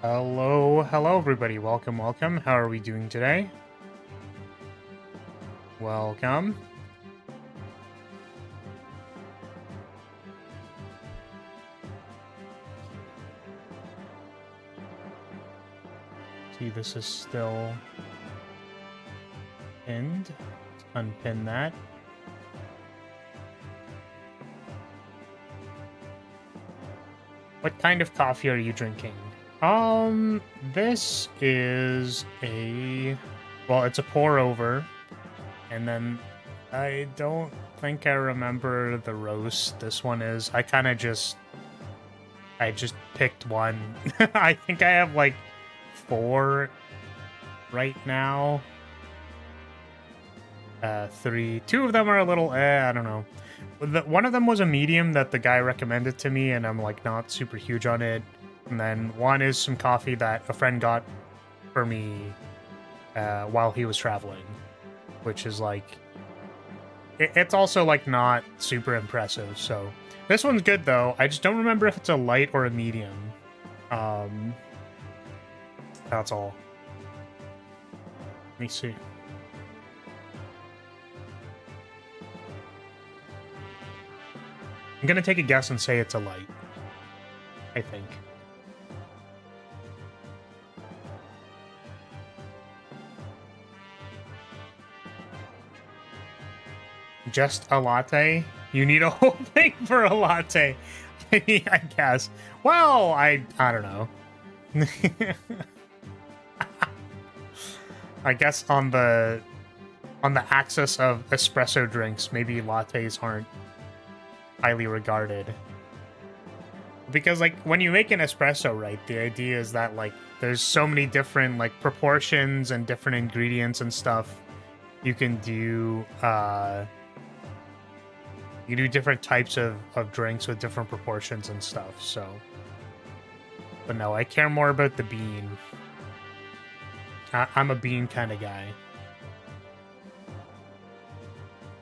Hello everybody. Welcome. How are we doing today? Welcome. See, this is still pinned. Let's unpin that. What kind of coffee are you drinking? This is well, it's a pour over, and then I don't think I remember the roast this one is. I just picked one. I think I have like 4 right now. 3. 2 of them are a little, I don't know. One of them was a medium that the guy recommended to me, and I'm like not super huge on it. And then one is some coffee that a friend got for me while he was traveling, which is like, it's also like not super impressive. So this one's good though. I just don't remember if it's a light or a medium. That's all. Let me see. I'm gonna take a guess and say it's a light. I think. Just a latte? You need a whole thing for a latte. I guess. Well, I don't know. I guess on the axis of espresso drinks, maybe lattes aren't highly regarded. Because like when you make an espresso, right, the idea is that like there's so many different like proportions and different ingredients and stuff. You can do you do different types of drinks with different proportions and stuff, so. But no, I care more about the bean. I'm a bean kind of guy.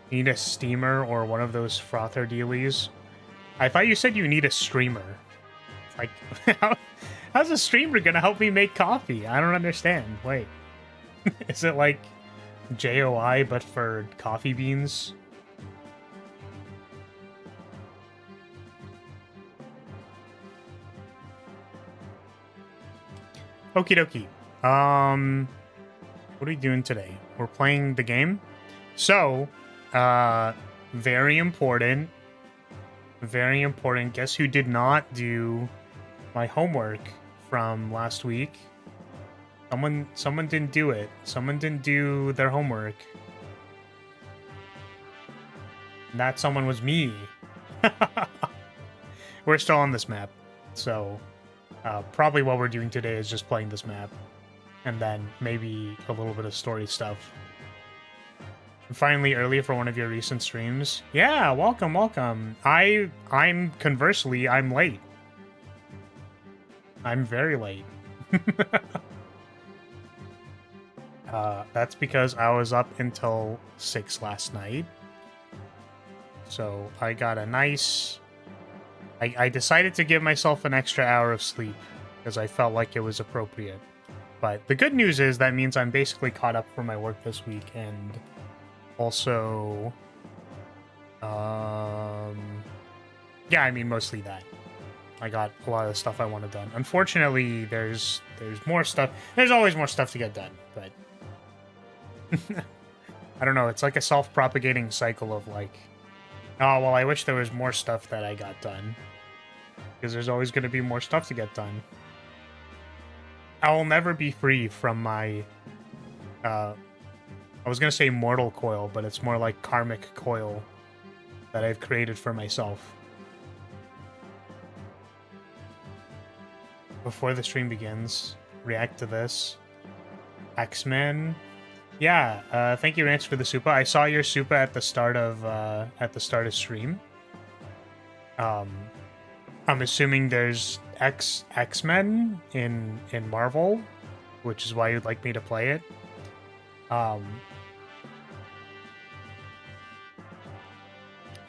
You need a steamer or one of those frother dealies. I thought you said you need a streamer. Like, how's a streamer gonna help me make coffee? I don't understand. Wait. Is it like JOI but for coffee beans? Okie dokie. What are we doing today? We're playing the game. So, very important. Very important. Guess who did not do my homework from last week? Someone didn't do it. Someone didn't do their homework. And that someone was me. We're still on this map, so probably what we're doing today is just playing this map, and then maybe a little bit of story stuff. And finally, early for one of your recent streams. Yeah, welcome. I'm conversely, I'm late. I'm very late. That's because I was up until 6 last night. So I got a nice... I decided to give myself an extra hour of sleep because I felt like it was appropriate. But the good news is that means I'm basically caught up for my work this week, and also, yeah, I mean mostly that. I got a lot of stuff I wanted done. Unfortunately, there's more stuff. There's always more stuff to get done, but I don't know. It's like a self-propagating cycle of like, oh, well, I wish there was more stuff that I got done. Because there's always going to be more stuff to get done. I will never be free from my... I was going to say mortal coil, but it's more like karmic coil that I've created for myself. Before the stream begins, react to this. X-Men... Yeah, thank you, Rance, for the super. I saw your super at the start of stream. I'm assuming there's X-Men in Marvel, which is why you'd like me to play it.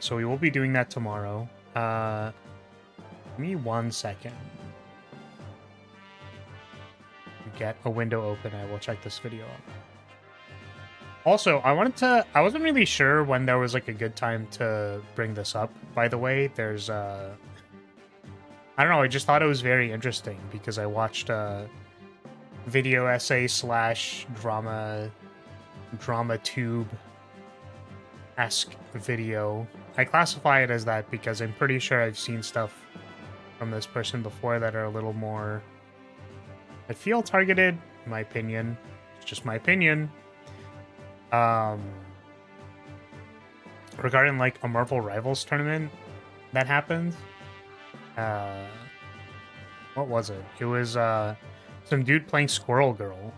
So we will be doing that tomorrow. Give me 1 second. get a window open, I will check this video out. Also, I wasn't really sure when there was like a good time to bring this up, by the way. There's I don't know, I just thought it was very interesting because I watched a video essay slash drama tube-esque video. I classify it as that because I'm pretty sure I've seen stuff from this person before that are a little more, I feel, targeted, in my opinion. It's just my opinion. Regarding like a Marvel Rivals tournament that happened. What was it? It was some dude playing Squirrel Girl.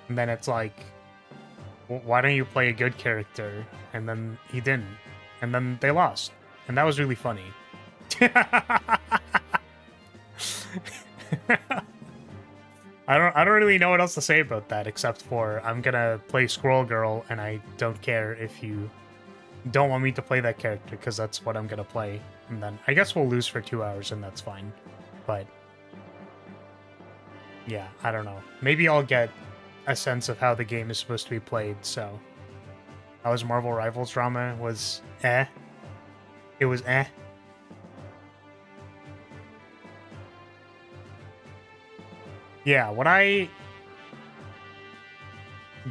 And then it's like, why don't you play a good character? And then he didn't. And then they lost. And that was really funny. I don't really know what else to say about that except for I'm gonna play Squirrel Girl and I don't care if you don't want me to play that character because that's what I'm gonna play. And then I guess we'll lose for 2 hours and that's fine. But yeah, I don't know. Maybe I'll get a sense of how the game is supposed to be played, so how was Marvel Rivals drama? Was eh. It was eh. Yeah, what I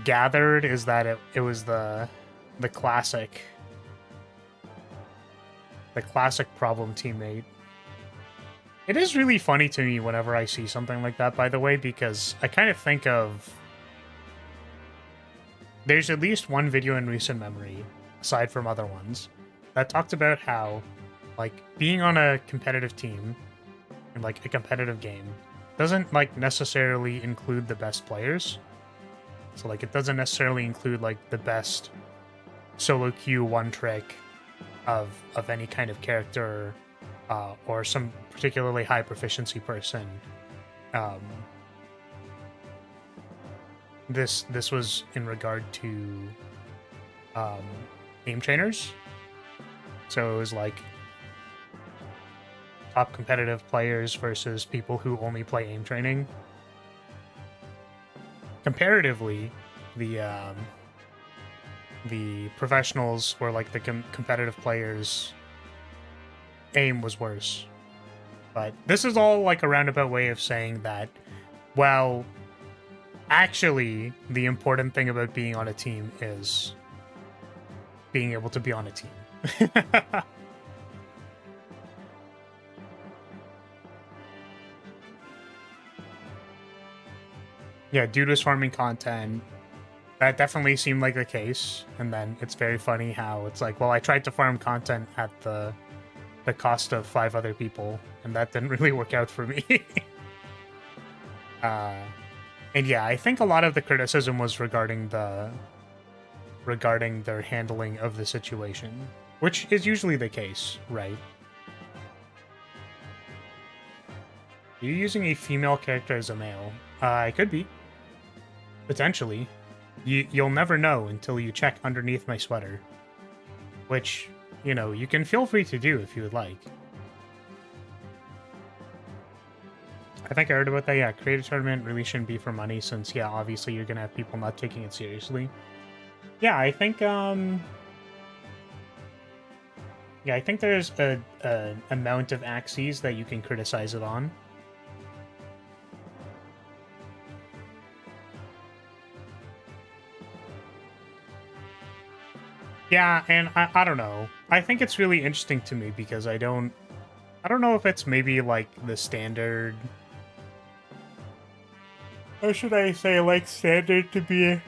gathered is that it was the classic problem teammate. It is really funny to me whenever I see something like that, by the way, because I kind of think of, there's at least one video in recent memory, aside from other ones, that talked about how, like, being on a competitive team in, like, a competitive game doesn't, like, necessarily include the best players. So, like, it doesn't necessarily include, like, the best solo queue one trick of any kind of character or some particularly high proficiency person. This was in regard to aim trainers. So it was like top competitive players versus people who only play aim training. Comparatively, the professionals were like the competitive players' aim was worse. But this is all like a roundabout way of saying that, well, actually, the important thing about being on a team is being able to be on a team. Yeah, dude was farming content. That definitely seemed like the case. And then it's very funny how it's like, well, I tried to farm content at the cost of 5 other people, and that didn't really work out for me. And yeah, I think a lot of the criticism was regarding their handling of the situation, which is usually the case, right? Are you using a female character as a male? I could be. Potentially. You'll never know until you check underneath my sweater. Which, you know, you can feel free to do if you would like. I think I heard about that. Yeah, creative tournament really shouldn't be for money since, yeah, obviously you're gonna have people not taking it seriously. Yeah, I think, yeah, I think there's an amount of axes that you can criticize it on. Yeah, and I don't know. I think it's really interesting to me because I don't know if it's maybe like the standard, or should I say like standard to be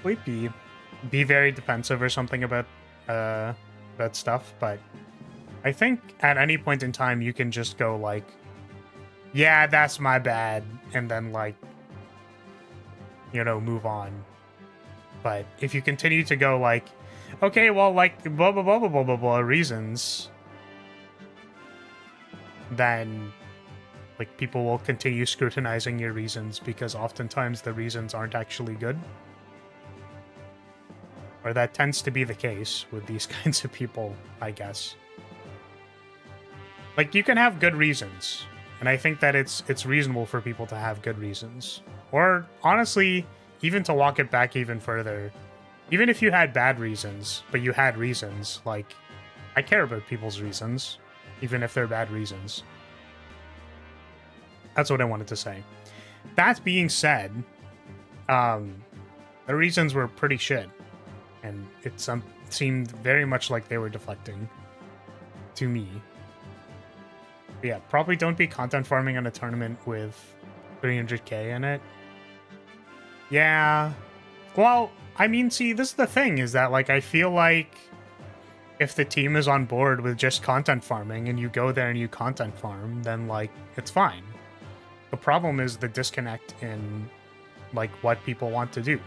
sleepy, be very defensive or something about stuff, but I think at any point in time you can just go like, yeah, that's my bad, and then like, you know, move on. But if you continue to go like, okay, well, like, blah, blah, blah, blah, blah, blah, blah, reasons, then, like, people will continue scrutinizing your reasons because oftentimes the reasons aren't actually good. Or that tends to be the case with these kinds of people, I guess. Like, you can have good reasons, And I think that it's reasonable for people to have good reasons. Or honestly, even to walk it back even further, even if you had bad reasons, but you had reasons, like, I care about people's reasons, even if they're bad reasons. That's what I wanted to say. That being said, the reasons were pretty shit, and it seemed very much like they were deflecting to me. But yeah, probably don't be content farming on a tournament with 300k in it. Yeah. Well, I mean, see, this is the thing, is that, like, I feel like if the team is on board with just content farming and you go there and you content farm, then, like, it's fine. The problem is the disconnect in, like, what people want to do.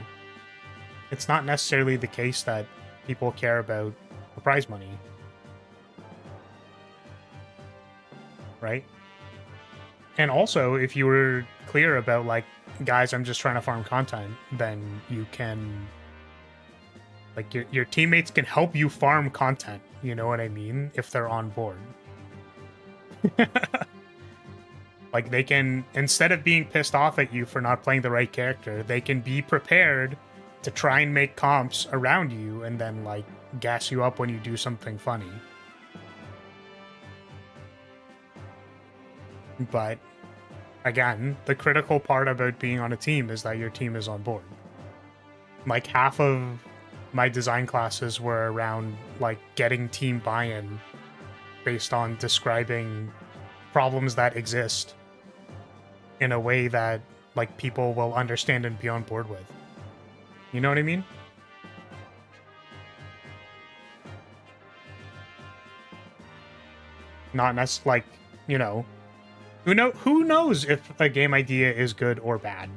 It's not necessarily the case that people care about the prize money. Right? And also, if you were clear about, like, guys, I'm just trying to farm content, then you can, like, your teammates can help you farm content, you know what I mean? If they're on board. Like, they can, instead of being pissed off at you for not playing the right character, they can be prepared to try and make comps around you and then, like, gas you up when you do something funny. But again, the critical part about being on a team is that your team is on board. Like, half of my design classes were around, like, getting team buy-in based on describing problems that exist in a way that, like, people will understand and be on board with. You know what I mean? Not necessarily, like, you know, who knows if a game idea is good or bad,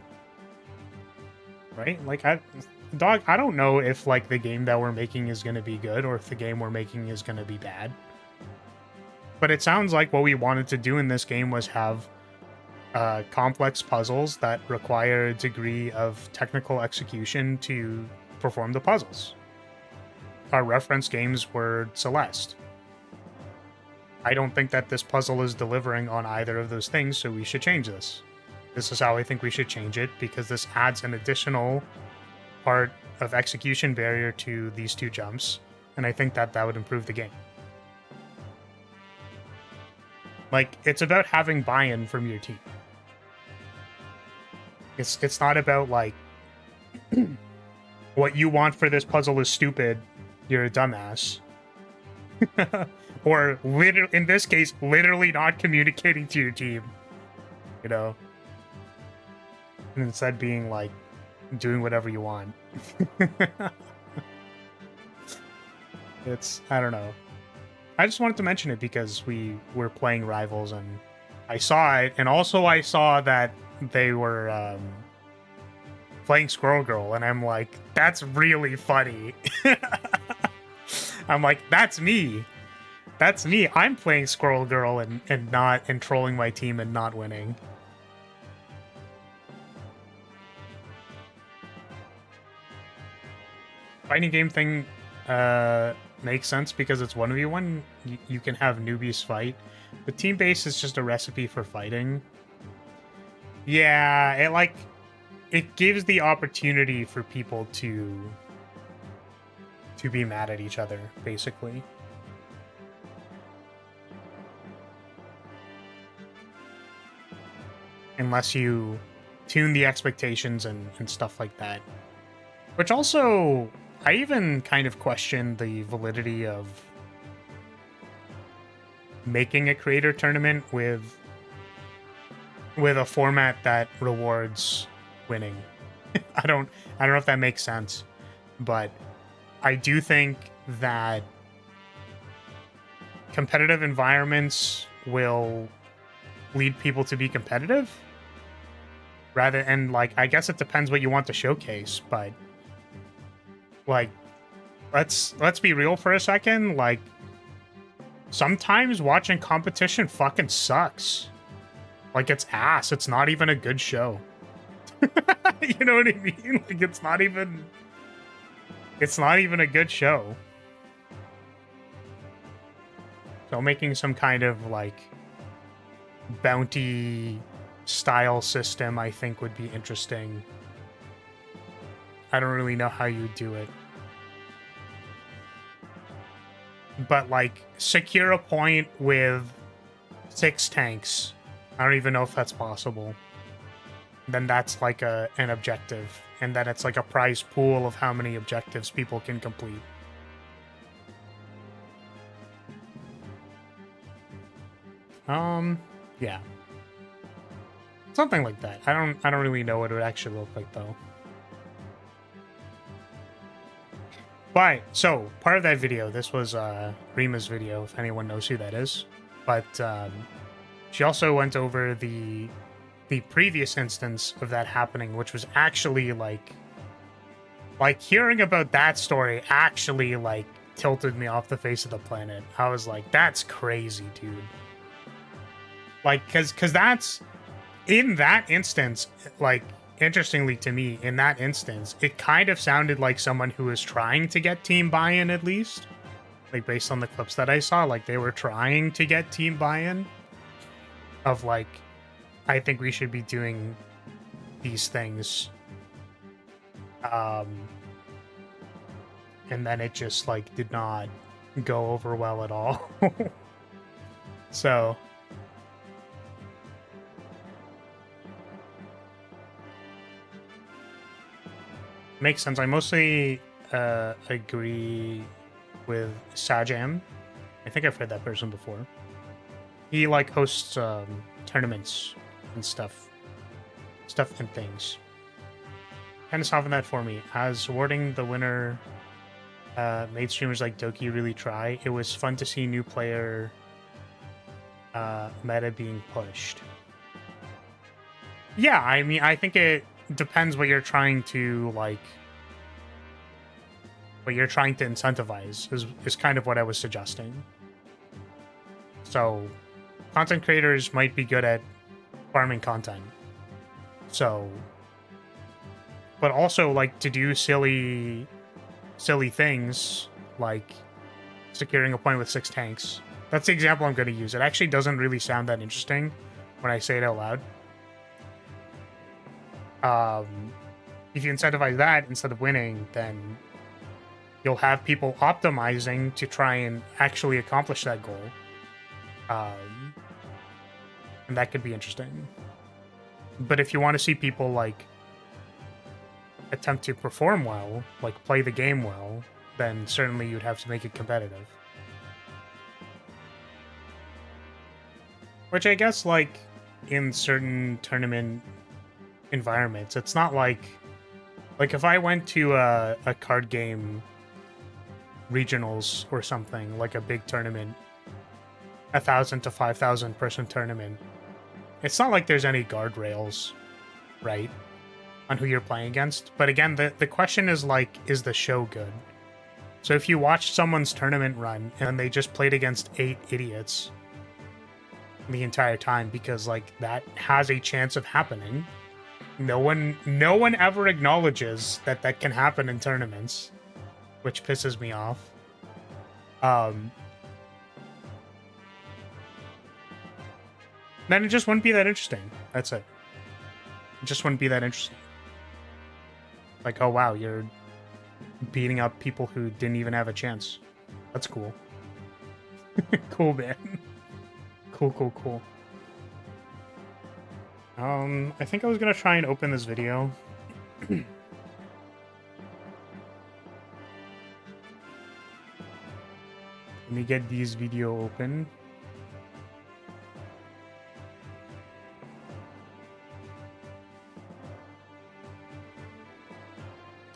right? Like, I don't know if, like, the game that we're making is going to be good or if the game we're making is going to be bad. But it sounds like what we wanted to do in this game was have complex puzzles that require a degree of technical execution to perform the puzzles. Our reference games were Celeste. I don't think that this puzzle is delivering on either of those things, so we should change this. This is how I think we should change it, because this adds an additional part of execution barrier to these two jumps, and I think that that would improve the game. Like, it's about having buy-in from your team. It's not about, like, what you want for this puzzle is stupid, you're a dumbass. Or, in this case, literally not communicating to your team. You know? And instead being, like, doing whatever you want. I don't know. I just wanted to mention it because we were playing Rivals and I saw it, and also I saw that they were playing Squirrel Girl, and I'm like, that's really funny. I'm like, that's me. That's me. I'm playing Squirrel Girl and trolling my team and not winning. Fighting game thing makes sense because it's 1v1. You can have newbies fight. The team base is just a recipe for fighting. Yeah, it gives the opportunity for people to be mad at each other, basically. Unless you tune the expectations and stuff like that. Which also, I even kind of question the validity of making a creator tournament with a format that rewards winning. I don't know if that makes sense, but I do think that competitive environments will lead people to be competitive and like, I guess it depends what you want to showcase, but like, let's be real for a second. Like, sometimes watching competition fucking sucks. Like, it's ass. It's not even a good show. You know what I mean? Like, it's not even a good show. So making some kind of, like, bounty style system, I think, would be interesting. I don't really know how you do it. But, like, secure a point with 6 tanks. I don't even know if that's possible. Then that's like an objective. And then it's like a prize pool of how many objectives people can complete. Yeah. Something like that. I don't really know what it would actually look like though. But, so, part of that video, this was Rima's video, if anyone knows who that is. But she also went over the previous instance of that happening, which was actually like hearing about that story actually like tilted me off the face of the planet. I was like, that's crazy, dude. Like, cause that's in that instance, like, interestingly to me, in that instance, it kind of sounded like someone who was trying to get team buy-in, at least. Like, based on the clips that I saw, like, they were trying to get team buy-in of, like, I think we should be doing these things. And then it just, like, did not go over well at all. So... makes sense. I mostly agree with Sajam. I think I've heard that person before. He like hosts tournaments and stuff and things. Kind of softened that for me. As awarding the winner made streamers like Doki really try. It was fun to see new player meta being pushed. Yeah, I mean, I think it depends what you're trying to like, what you're trying to incentivize is kind of what I was suggesting. So content creators might be good at farming content, so, but also like to do silly things like securing a point with 6 tanks. That's the example I'm going to use. It actually doesn't really sound that interesting when I say it out loud. If you incentivize that instead of winning, then you'll have people optimizing to try and actually accomplish that goal. And that could be interesting. But if you want to see people, like, attempt to perform well, like, play the game well, then certainly you'd have to make it competitive. Which I guess, like, in certain tournament environments, it's not like if I went to a card game regionals or something, like a big tournament, 1,000 to 5,000 person tournament, it's not like there's any guardrails, right, on who you're playing against. But again, the question is like, is the show good? So if you watch someone's tournament run and they just played against 8 idiots the entire time, because like that has a chance of happening. No one ever acknowledges that that can happen in tournaments, which pisses me off. Then it just wouldn't be that interesting. That's it. It just wouldn't be that interesting. Like, oh wow, you're beating up people who didn't even have a chance. That's cool. Cool, man. Cool. I think I was gonna try and open this video. Let me get these video open.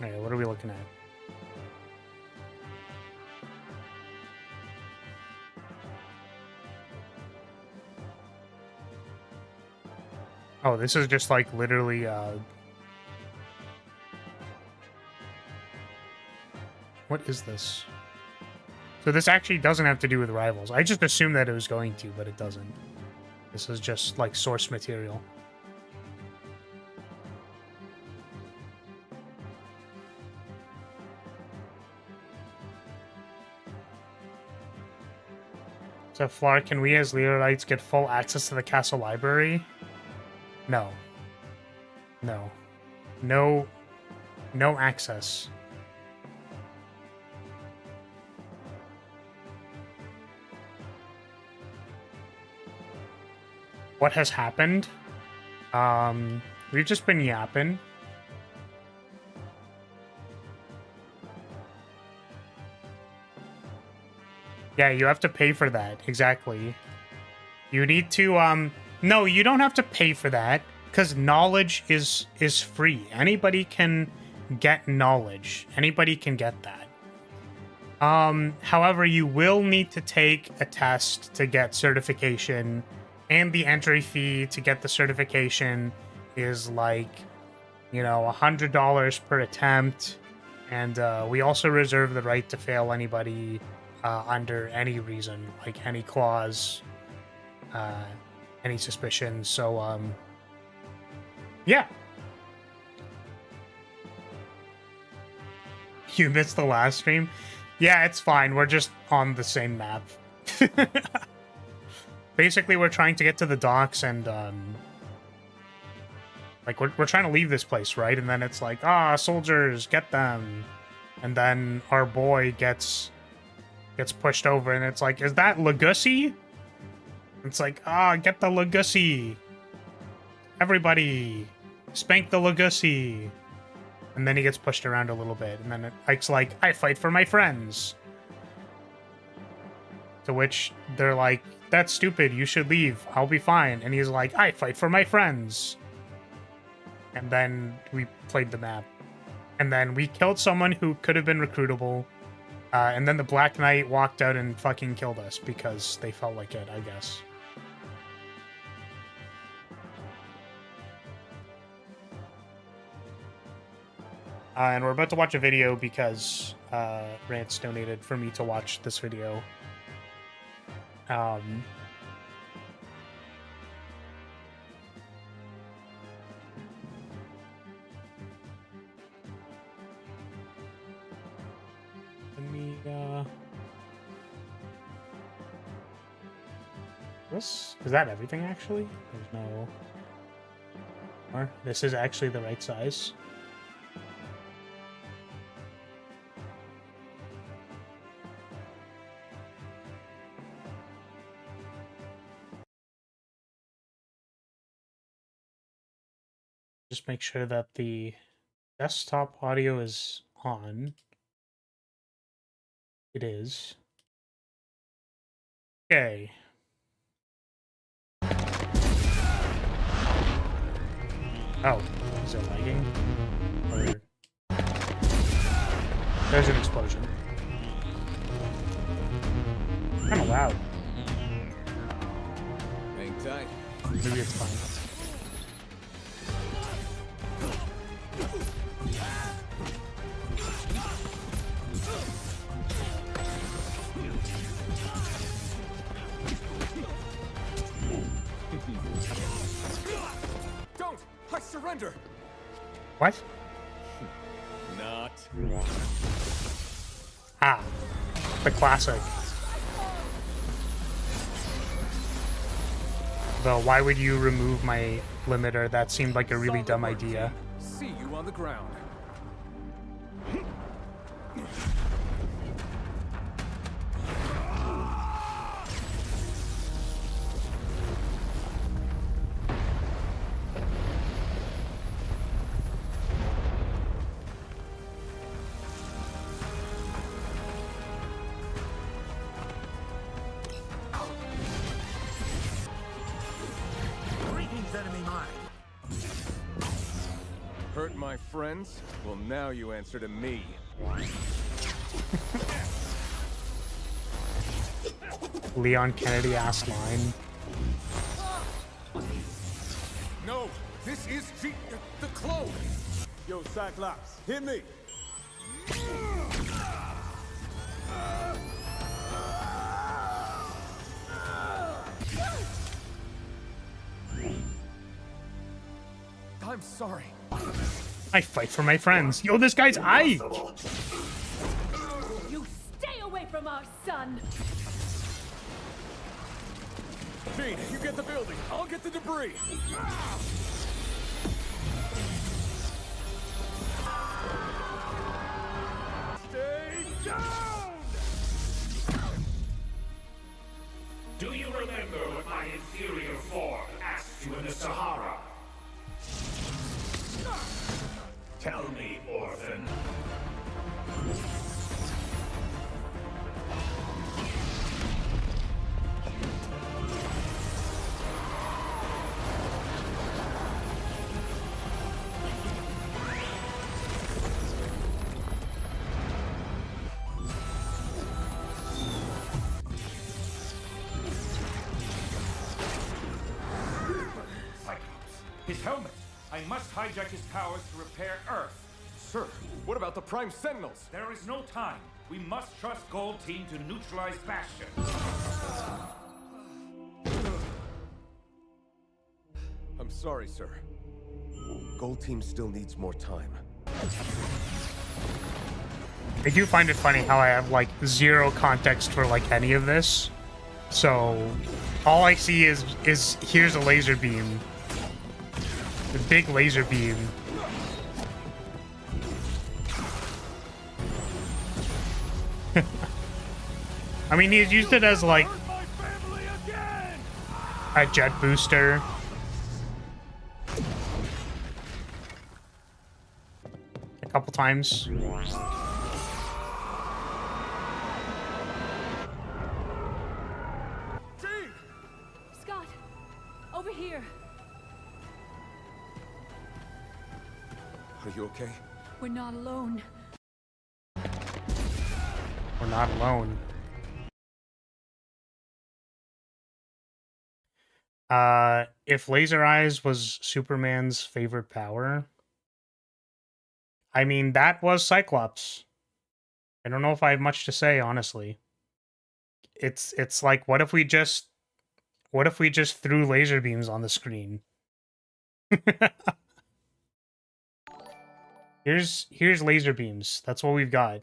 Alright, what are we looking at? Oh, this is just like literally what is this? So this actually doesn't have to do with rivals. I just assumed that it was going to, but it doesn't. This is just like source material. So, Flar, can we as Lyrilytes get full access to the castle library? No. No. No. No access. What has happened? We've just been yapping. Yeah, you have to pay for that. Exactly. You need to, no, you don't have to pay for that, because knowledge is free. Anybody can get knowledge. Anybody can get that. However, you will need to take a test to get certification, and the entry fee to get the certification is like, you know, $100 per attempt, and we also reserve the right to fail anybody under any reason, like any clause, any suspicion. So, yeah. You missed the last stream? Yeah, it's fine. We're just on the same map. Basically, we're trying to get to the docks and, like, we're trying to leave this place, right? And then it's like, soldiers, get them. And then our boy gets pushed over, and it's like, is that Laguz-zy? It's like, get the Laguz-zy. Everybody, spank the Laguz-zy. And then he gets pushed around a little bit, and then Ike's like, I fight for my friends. To which they're like, that's stupid, you should leave, I'll be fine. And he's like, I fight for my friends. And then we played the map. And then we killed someone who could have been recruitable. And then the Black Knight walked out and fucking killed us because they felt like it, I guess. And we're about to watch a video because Rance donated for me to watch this video. Let me, is that everything, actually? There's no... Or this is actually the right size. Just make sure that the desktop audio is on. It is. Okay. Oh, is it lagging? Or... There's an explosion. Kinda loud. Hang tight. Maybe it's fine. Don't! I surrender! What? Not. Ah, the classic. Though, why would you remove my limiter? That seemed like a really dumb idea. See you on the ground. Hurt my friends? Well, now you answer to me. Leon Kennedy ass line. No! This is the clone! Yo, Cyclops, hit me! I'm sorry. I fight for my friends. Yo, this guy's Ike! You stay away from our son! Gene, you get the building. I'll get the debris. Stay down! Do you remember what my inferior form asked you in the Sahara? Tell me, orphan. His helmet! I must hijack his powers to repair Earth. Sir, what about the Prime Sentinels? There is no time. We must trust Gold Team to neutralize Bastion. I'm sorry, sir. Gold Team still needs more time. I do find it funny how I have like zero context for like any of this. So all I see is here's a laser beam. The big laser beam. I mean, he's used it as like a jet booster. A couple times. Scott, over here. Are you okay? We're not alone. We're not alone. If laser eyes was Superman's favorite power, I mean, that was Cyclops. I don't know if I have much to say, honestly. It's like, what if we just threw laser beams on the screen? Here's laser beams. That's what we've got.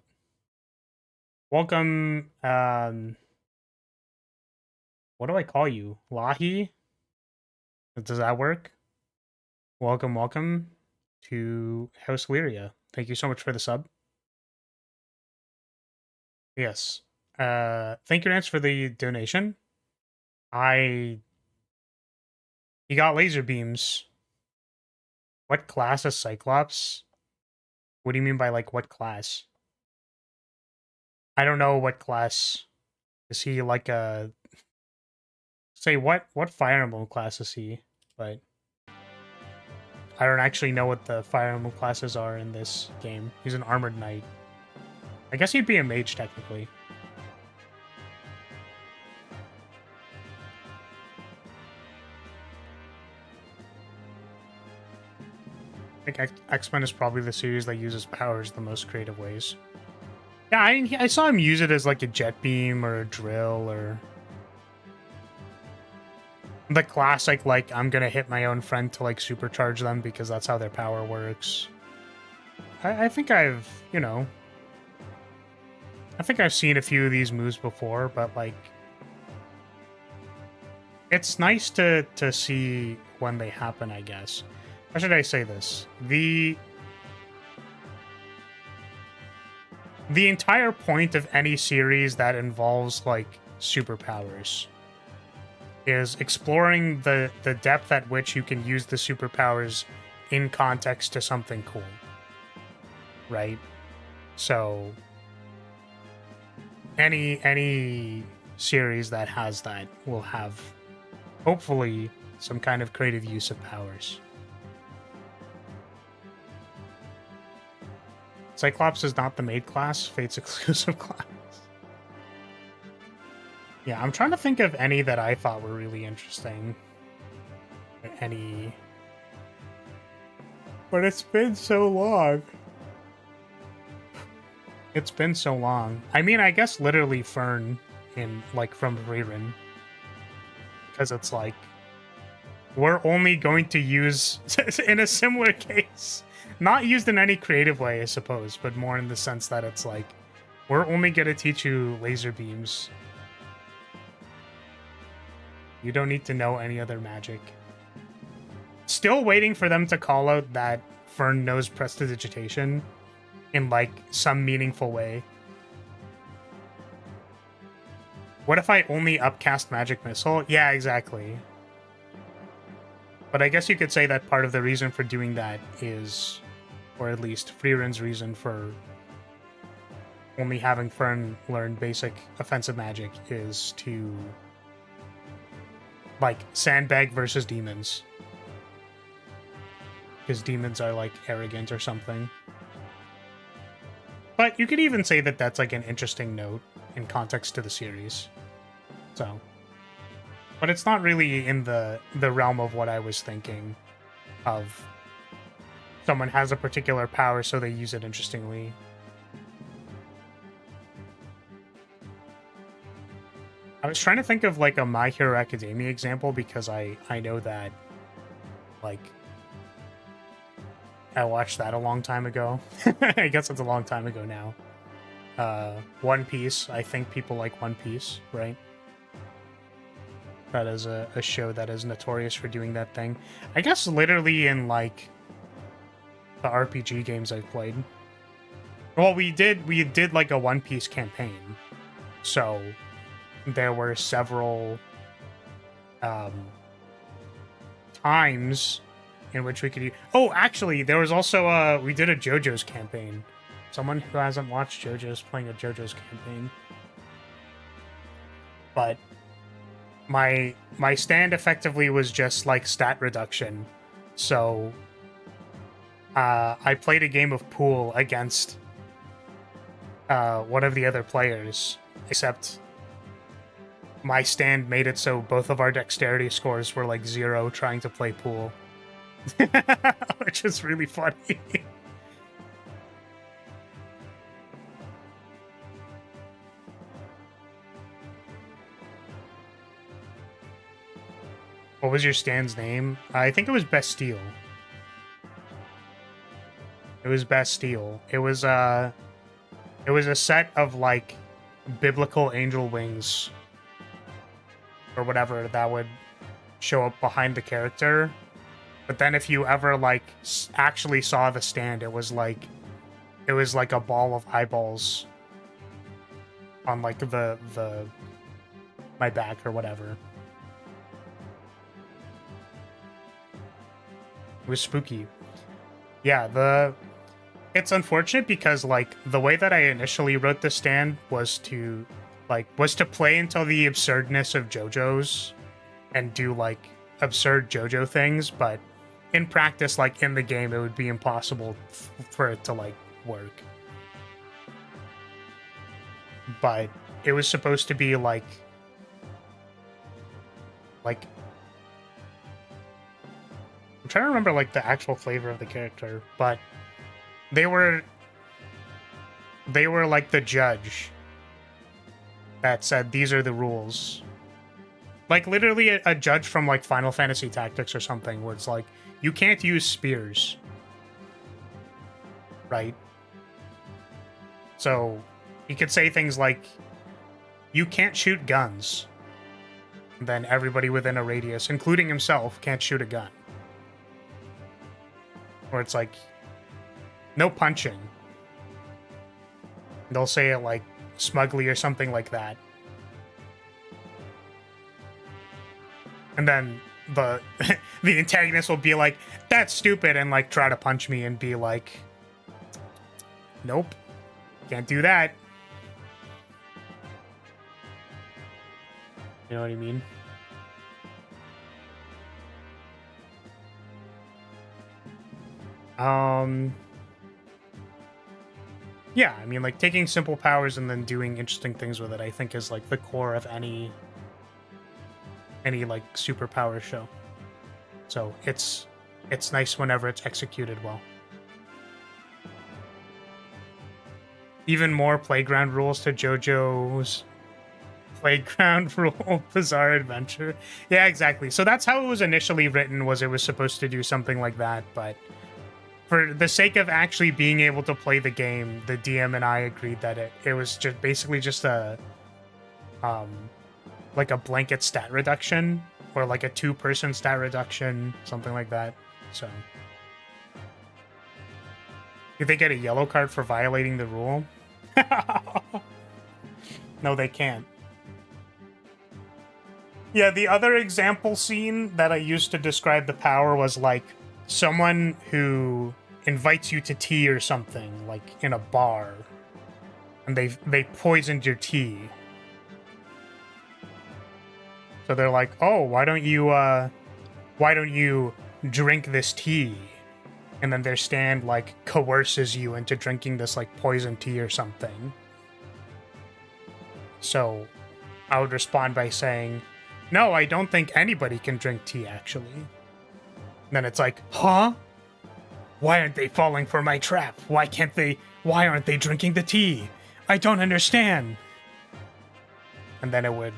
Welcome, what do I call you? Lahi? Does that work? Welcome to House Lyria. Thank you so much for the sub. Yes. Thank you, Rance, for the donation. You got laser beams. What class is Cyclops? What do you mean by, like, what class? I don't know what class. Is he like a... Say, what Fire Emblem class is he? But I don't actually know what the Fire Emblem classes are in this game. He's an armored knight. I guess he'd be a mage, technically. I think X-Men is probably the series that uses powers the most creative ways. Yeah, I saw him use it as like a jet beam or a drill or... The classic, like, I'm gonna hit my own friend to, like, supercharge them because that's how their power works. I think I've, you know... I think I've seen a few of these moves before, but, like... It's nice to see when they happen, I guess. How should I say this? The entire point of any series that involves, like, superpowers is exploring the depth at which you can use the superpowers in context to something cool. Right? So any series that has that will have, hopefully, some kind of creative use of powers. Cyclops is not the maid class, Fate's exclusive class. Yeah, I'm trying to think of any that I thought were really interesting. Any... But it's been so long. It's been so long. I mean, I guess literally Fern in, like, from Rayron. Because it's like... We're only going to use... in a similar case. Not used in any creative way, I suppose, but more in the sense that it's like... We're only going to teach you laser beams. You don't need to know any other magic. Still waiting for them to call out that Fern knows prestidigitation in, like, some meaningful way. What if I only upcast Magic Missile? Yeah, exactly. But I guess you could say that part of the reason for doing that is, or at least Freeren's reason for only having Fern learn basic offensive magic is to, like, sandbag versus demons. Because demons are, like, arrogant or something. But you could even say that that's, like, an interesting note in context to the series. So. But it's not really in the realm of what I was thinking of. Someone has a particular power, so they use it interestingly. I was trying to think of, like, a My Hero Academia example, because I know that, like, I watched that a long time ago. I guess it's a long time ago now. One Piece. I think people like One Piece, right? That is a show that is notorious for doing that thing. I guess literally in, like, the RPG games I've played. Well, we did like a One Piece campaign. So there were several times in which we could... Oh, actually, there was also we did a JoJo's campaign. Someone who hasn't watched JoJo's playing a JoJo's campaign. But my stand effectively was just, like, stat reduction. So I played a game of pool against one of the other players, except my stand made it so both of our dexterity scores were, like, 0 trying to play pool. Which is really funny. What was your stand's name? I think it was Bastille. It was Bastille. It was a set of, like, biblical angel wings or whatever that would show up behind the character. But then if you ever, like, actually saw the stand, it was like a ball of eyeballs on, like, my back or whatever. It was spooky. Yeah, it's unfortunate because, like, the way that I initially wrote the stand was to play until the absurdness of JoJo's and do, like, absurd JoJo things, but in practice, like, in the game, it would be impossible for it to, like, work. But it was supposed to be, like, I'm trying to remember, like, the actual flavor of the character, but they were like the judge that said, these are the rules. Like, literally a judge from, like, Final Fantasy Tactics or something, where it's like, you can't use spears. Right? So, you could say things like, you can't shoot guns. And then everybody within a radius, including himself, can't shoot a gun. Or it's like, no punching. They'll say it, like, smugly or something like that. And then the antagonist will be like, that's stupid, and, like, try to punch me and be like, nope, can't do that. You know what I mean? Yeah, I mean, like, taking simple powers and then doing interesting things with it, I think, is, like, the core of any like, superpower show. So it's nice whenever it's executed well. Even more playground rules to JoJo's Playground Rule Bizarre Adventure. Yeah, exactly. So that's how it was initially written, was it was supposed to do something like that, but for the sake of actually being able to play the game, the DM and I agreed that it was just basically just a like a blanket stat reduction or like a 2-person stat reduction, something like that. So if they get a yellow card for violating the rule? No, they can't. Yeah, the other example scene that I used to describe the power was like someone who invites you to tea or something, like in a bar, and they poisoned your tea. So they're like, "Oh, why don't you drink this tea?" And then their stand like coerces you into drinking this like poison tea or something. So I would respond by saying, "No, I don't think anybody can drink tea, actually." And then it's like, "Huh? Why aren't they falling for my trap? Why aren't they drinking the tea? I don't understand." And then it would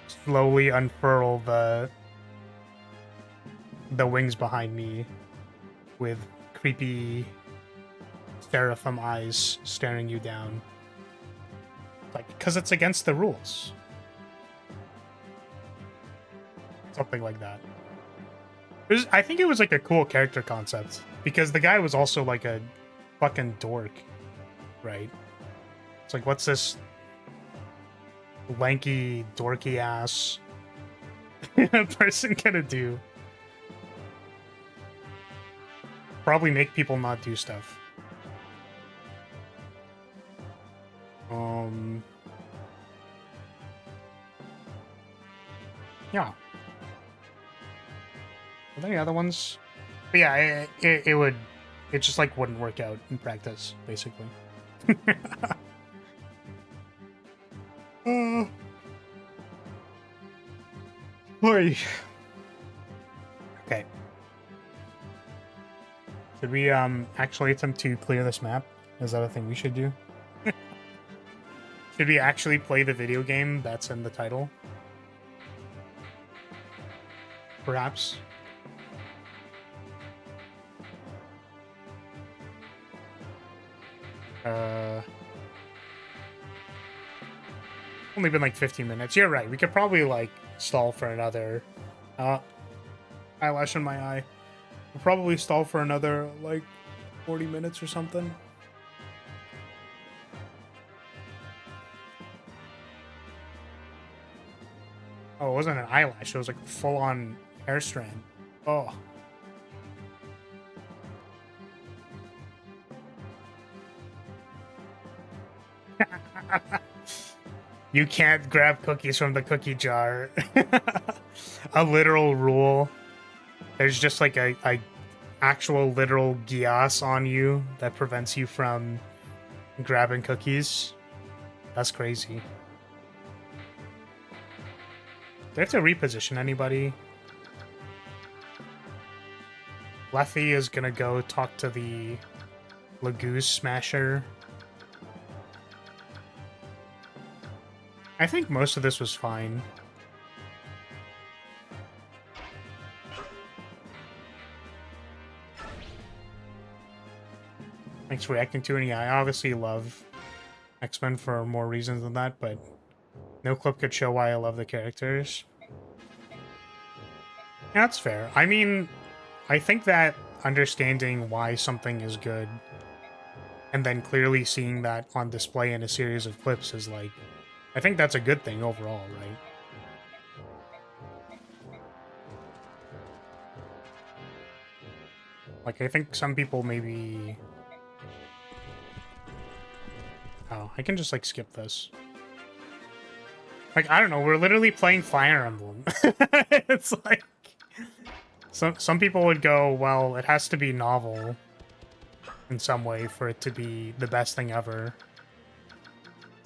slowly unfurl the wings behind me with creepy seraphim eyes staring you down. Like, because it's against the rules. Something like that. I think it was like a cool character concept, because the guy was also like a fucking dork, right? It's like, what's this lanky, dorky ass person gonna do? Probably make people not do stuff. Yeah. Are there any other ones? But yeah, it just like wouldn't work out in practice, basically. Boy. Okay. Should we actually attempt to clear this map? Is that a thing we should do? Should we actually play the video game that's in the title? Perhaps. Only been like 15 minutes. You're right. We could probably like stall for another eyelash in my eye. We'll probably stall for another like 40 minutes or something. Oh, it wasn't an eyelash. It was like a full-on hair strand. Oh. You can't grab cookies from the cookie jar. A literal rule. There's just like a actual literal gias on you that prevents you from grabbing cookies. That's crazy. Do I have to reposition anybody? Lethy is gonna go talk to the Laguz Smasher. I think most of this was fine. Thanks for reacting to it. Yeah, I obviously love X-Men for more reasons than that, but no clip could show why I love the characters. Yeah, that's fair. I mean, I think that understanding why something is good and then clearly seeing that on display in a series of clips is like, I think that's a good thing overall, right? Like, I think some people maybe... Oh, I can just, like, skip this. Like, I don't know, we're literally playing Fire Emblem. It's like... Some people would go, well, it has to be novel in some way for it to be the best thing ever.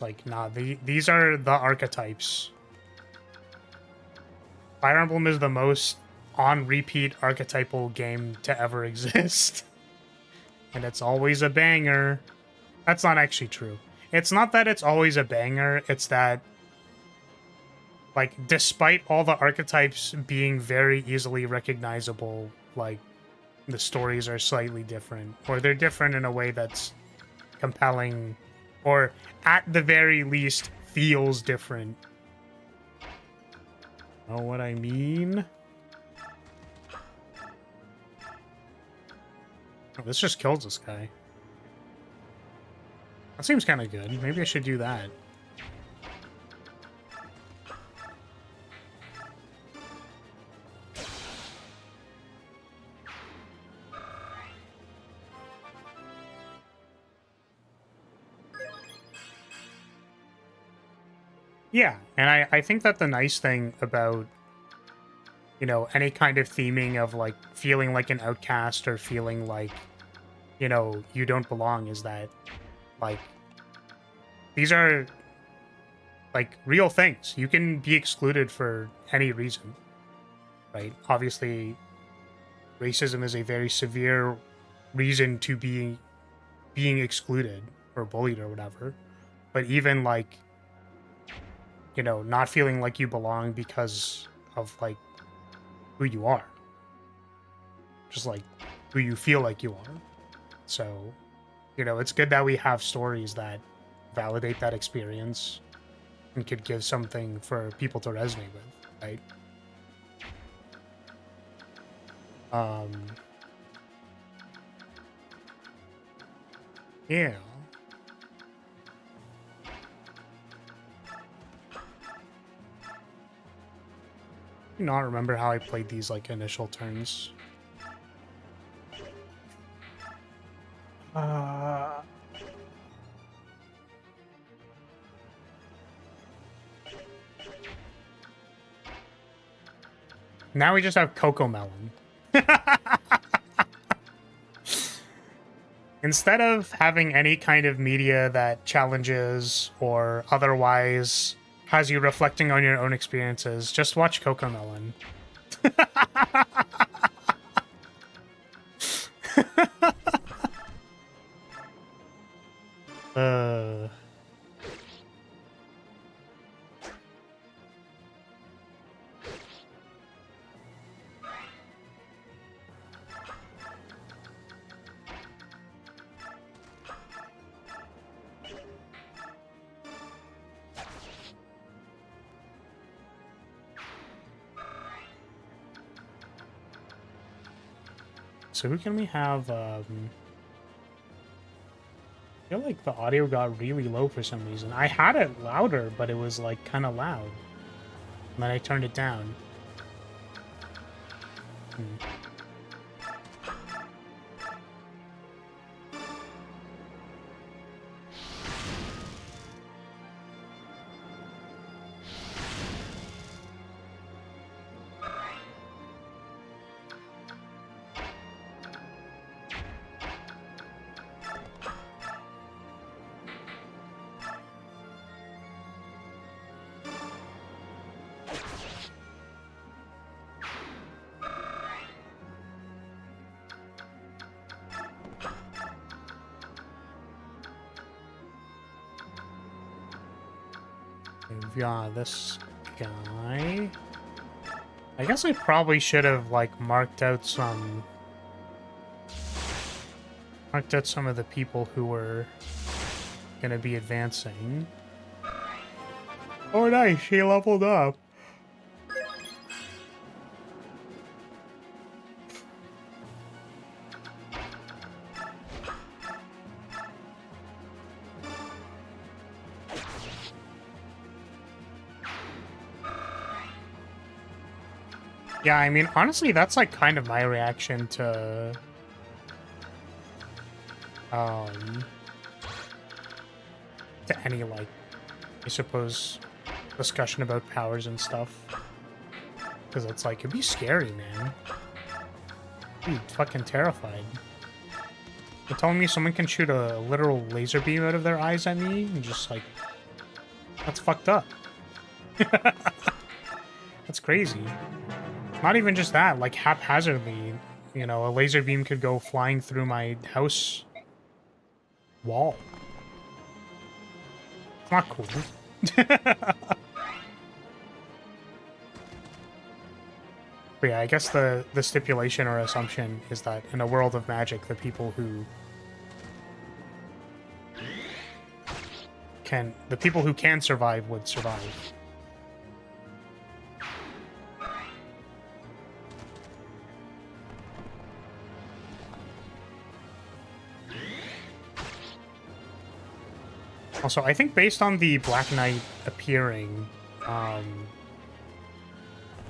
Like, nah, these are the archetypes. Fire Emblem is the most on-repeat archetypal game to ever exist. And it's always a banger. That's not actually true. It's not that it's always a banger, it's that, like, despite all the archetypes being very easily recognizable, like, the stories are slightly different. Or they're different in a way that's compelling, or at the very least feels different. Know what I mean? Oh, this just kills this guy. That seems kind of good. Maybe I should do that. Yeah, and I think that the nice thing about, you know, any kind of theming of, like, feeling like an outcast or feeling like, you know, you don't belong is that, like, these are, like, real things. You can be excluded for any reason, right? Obviously, racism is a very severe reason to being excluded or bullied or whatever. But even, like, you know, not feeling like you belong because of, like, who you are. Just, like, who you feel like you are. So, you know, it's good that we have stories that validate that experience and could give something for people to resonate with, right? Yeah. I do not remember how I played these, like, initial turns. Now we just have Cocoa Melon. Instead of having any kind of media that challenges or otherwise has you reflecting on your own experiences, just watch Cocoa Melon. So who can we have? I feel like the audio got really low for some reason. I had it louder, but it was, like, kind of loud. And then I turned it down. Yeah, this guy. I guess I probably should have, like, marked out some of the people who were gonna be advancing. Oh, nice, he leveled up. Yeah, I mean, honestly, that's, like, kind of my reaction to any, like, I suppose, discussion about powers and stuff. Because it's like, it'd be scary, man. I'd be fucking terrified. You're telling me someone can shoot a literal laser beam out of their eyes at me and just, like, that's fucked up. That's crazy. Not even just that, like, haphazardly, you know, a laser beam could go flying through my house wall. It's not cool. But yeah, I guess the stipulation or assumption is that in a world of magic, the people who can survive would survive. Also, I think based on the Black Knight appearing,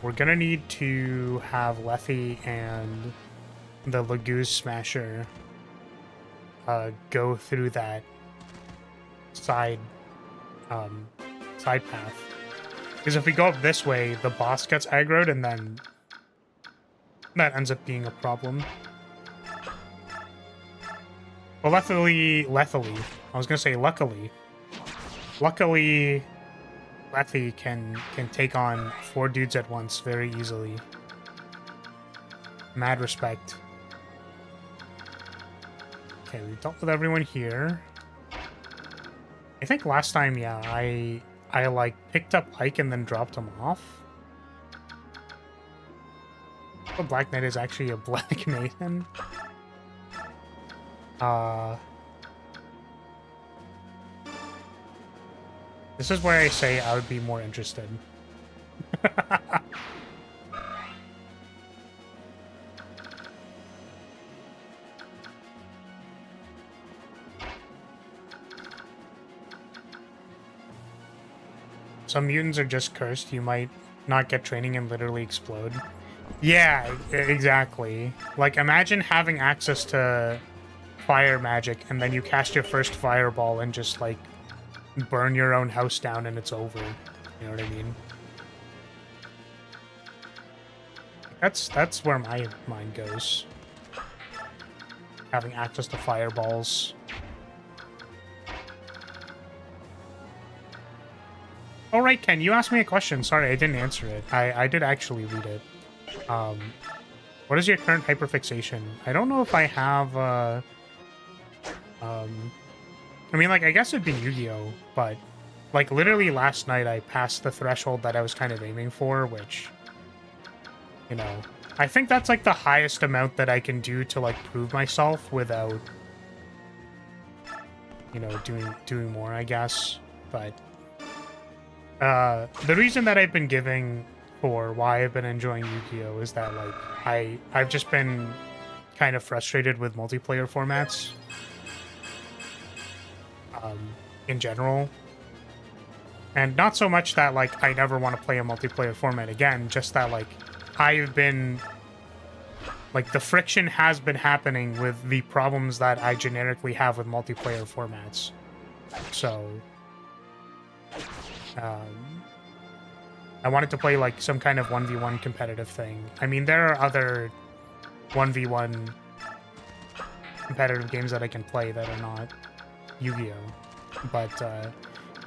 we're gonna need to have Lethe and the Laguz Smasher go through that side path. Because if we go up this way, the boss gets aggroed, and then that ends up being a problem. Well, luckily, I was gonna say luckily, Lethe can take on 4 dudes at once very easily. Mad respect. Okay, we dealt with everyone here. I think last time, yeah, I like picked up Ike and then dropped him off. The Black Knight is actually a Black Nathan. This is where I say I would be more interested. Some mutants are just cursed. You might not get training and literally explode. Yeah, exactly. Like, imagine having access to fire magic and then you cast your first fireball and just, like, burn your own house down and it's over. You know what I mean? That's where my mind goes. Having access to fireballs. All right, Ken, you asked me a question. Sorry, I didn't answer it. I did actually read it. What is your current hyperfixation? I don't know if I have, I mean, like, I guess it'd be Yu-Gi-Oh, but, like, literally last night I passed the threshold that I was kind of aiming for, which, you know, I think that's, like, the highest amount that I can do to, like, prove myself without, you know, doing more, I guess. But, the reason that I've been giving for why I've been enjoying Yu-Gi-Oh is that, like, I've just been kind of frustrated with multiplayer formats. In general, and not so much that, like, I never want to play a multiplayer format again, just that, like, I've been, like, the friction has been happening with the problems that I generically have with multiplayer formats. So, I wanted to play, like, some kind of 1v1 competitive thing. I mean, there are other 1v1 competitive games that I can play that are not Yu-Gi-Oh! But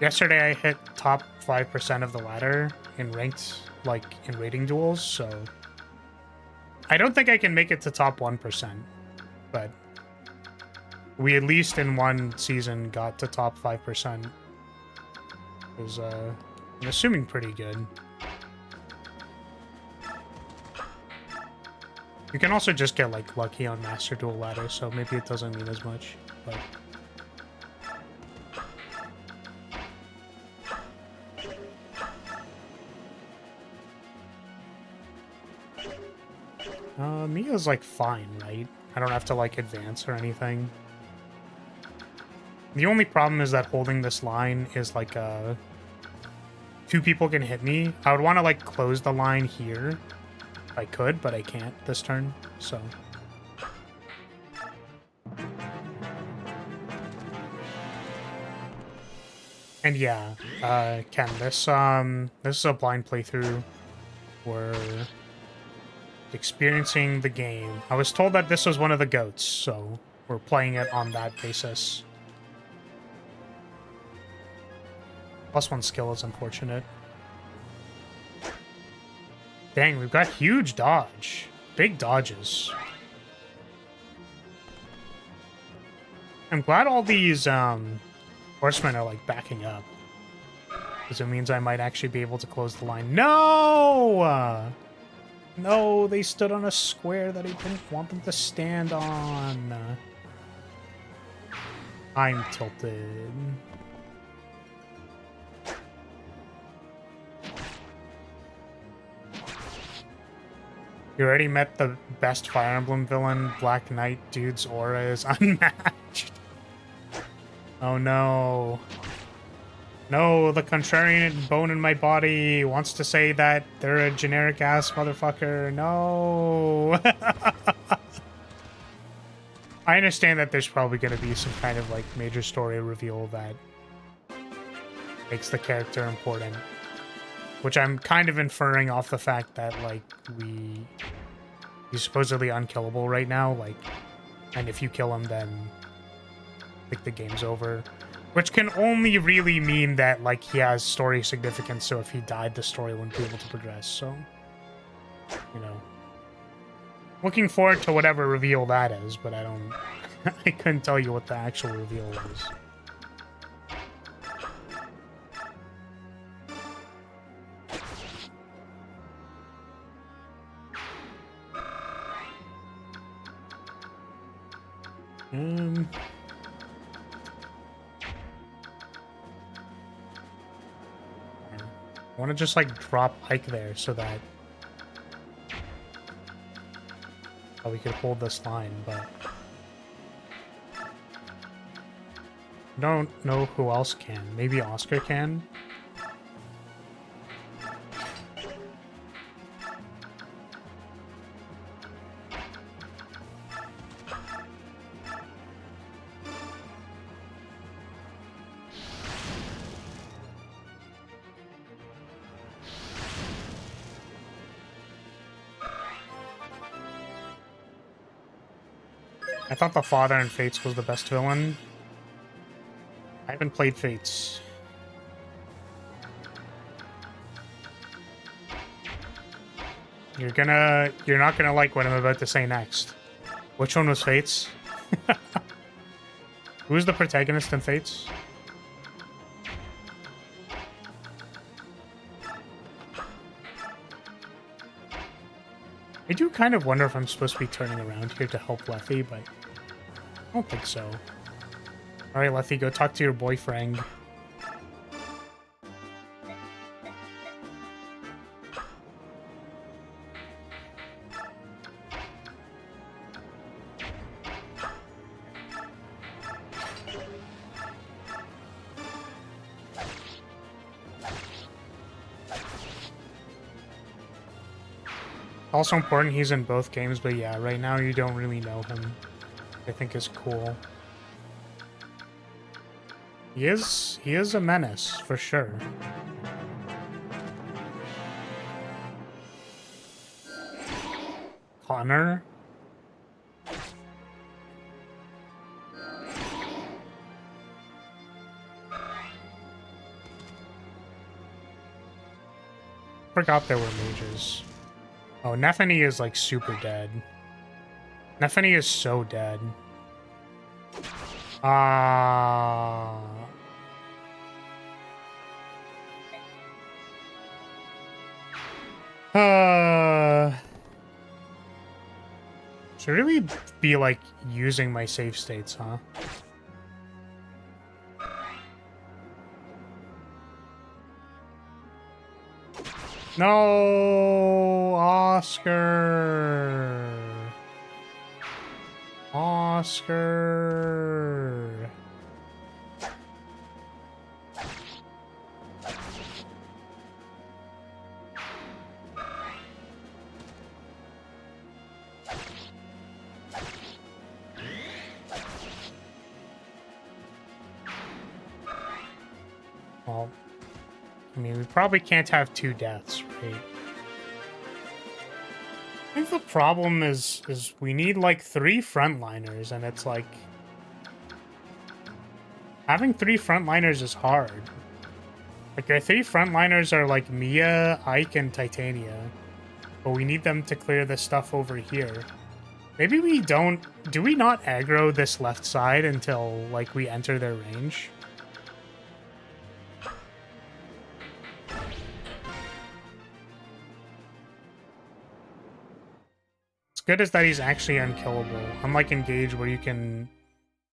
yesterday I hit top 5% of the ladder in ranked, like, in rating duels, so I don't think I can make it to top 1%, but we at least in one season got to top 5%. It was, I'm assuming, pretty good. You can also just get, like, lucky on Master Duel ladder, so maybe it doesn't mean as much, but... Mia's, like, fine, right? I don't have to, like, advance or anything. The only problem is that holding this line is, like, 2 people can hit me. I would want to, like, close the line here. If I could, but I can't this turn, so... And yeah, Ken, this is a blind playthrough. We're experiencing the game. I was told that this was one of the goats, so we're playing it on that basis. +1 skill is unfortunate. Dang, we've got huge dodge. Big dodges. I'm glad all these horsemen are, like, backing up. Because it means I might actually be able to close the line. No! No, they stood on a square that I didn't want them to stand on. I'm tilted. You already met the best Fire Emblem villain, Black Knight. Dude's aura is unmatched. Oh no. No, the contrarian bone in my body wants to say that they're a generic ass motherfucker. No. I understand that there's probably going to be some kind of like major story reveal that makes the character important, which I'm kind of inferring off the fact that like he's supposedly unkillable right now, like, and if you kill him, then like the game's over. Which can only really mean that, like, he has story significance, so if he died, the story wouldn't be able to progress, so... You know. Looking forward to whatever reveal that is, but I don't... I couldn't tell you what the actual reveal was. I want to just, like, drop Ike there so that we could hold this line, but I don't know who else can. Maybe Oscar can? I thought the father in Fates was the best villain. I haven't played Fates. You're not gonna like what I'm about to say next. Which one was Fates? Who's the protagonist in Fates? I do kind of wonder if I'm supposed to be turning around here to help Lethy, but I don't think so. Alright, Lethy, go talk to your boyfriend. Also important, he's in both games, but yeah, right now you don't really know him. I think is cool. He is a menace, for sure. Connor? Forgot there were mages. Oh, Nefany is, like, super dead. Nefany is so dead. Should really be, like, using my save states, huh? No, Oscar. Oscar. Well, I mean, we probably can't have two deaths, right? I think the problem is we need like 3 frontliners, and it's like having 3 frontliners is hard. Like our 3 frontliners are like Mia, Ike, and Titania, but we need them to clear this stuff over here. Maybe we don't. Do we not aggro this left side until like we enter their range? Good is that he's actually unkillable, unlike Engage where you can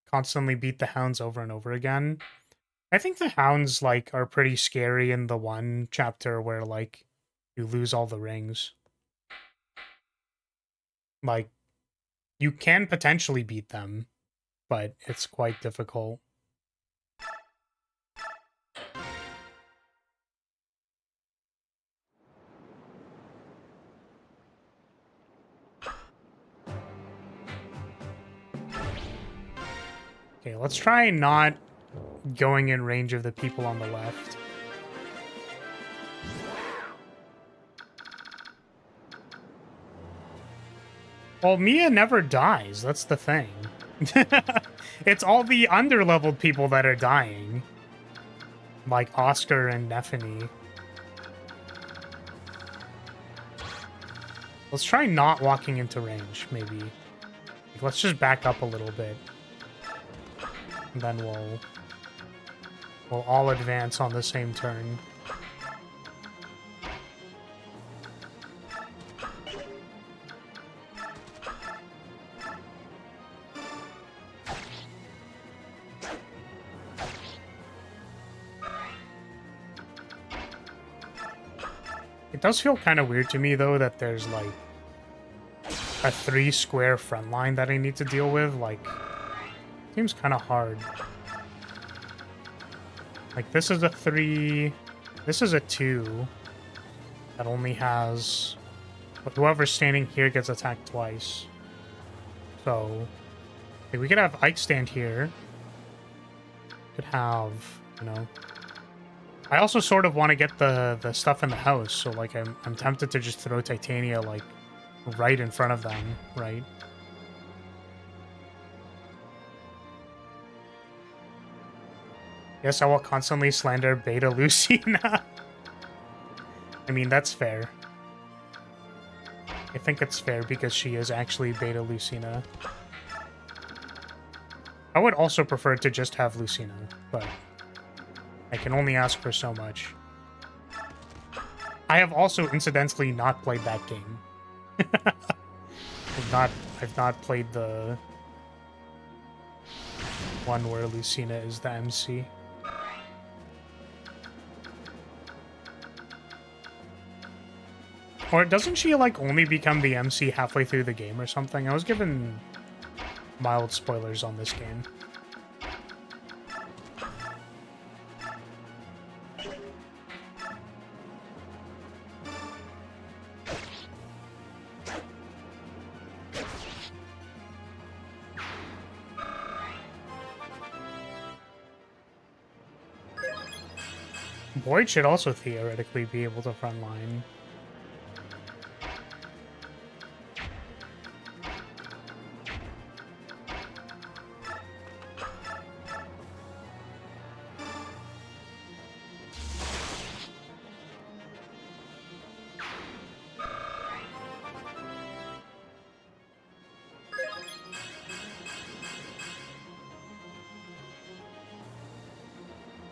constantly beat the hounds over and over again. I think the hounds like are pretty scary in the one chapter where like you lose all the rings. Like you can potentially beat them, but it's quite difficult. Okay, let's try not going in range of the people on the left. Well, Mia never dies. That's the thing. It's all the underleveled people that are dying. Like Oscar and Neffany. Let's try not walking into range, maybe. Like, let's just back up a little bit. And then we'll all advance on the same turn. It does feel kind of weird to me, though, that there's, like, a 3-square front line that I need to deal with. Like, seems kind of hard. Like, this is a 3... This is a 2. That only has... But whoever's standing here gets attacked twice. So... Okay, we could have Ike stand here. Could have, you know... I also sort of want to get the stuff in the house, so like I'm tempted to just throw Titania like right in front of them, right? Yes, I will constantly slander Beta Lucina. I mean, that's fair. I think it's fair because she is actually Beta Lucina. I would also prefer to just have Lucina, but I can only ask for so much. I have also incidentally not played that game. I've not played the one where Lucina is the MC. Or doesn't she like only become the MC halfway through the game or something? I was given mild spoilers on this game. Boyd should also theoretically be able to frontline.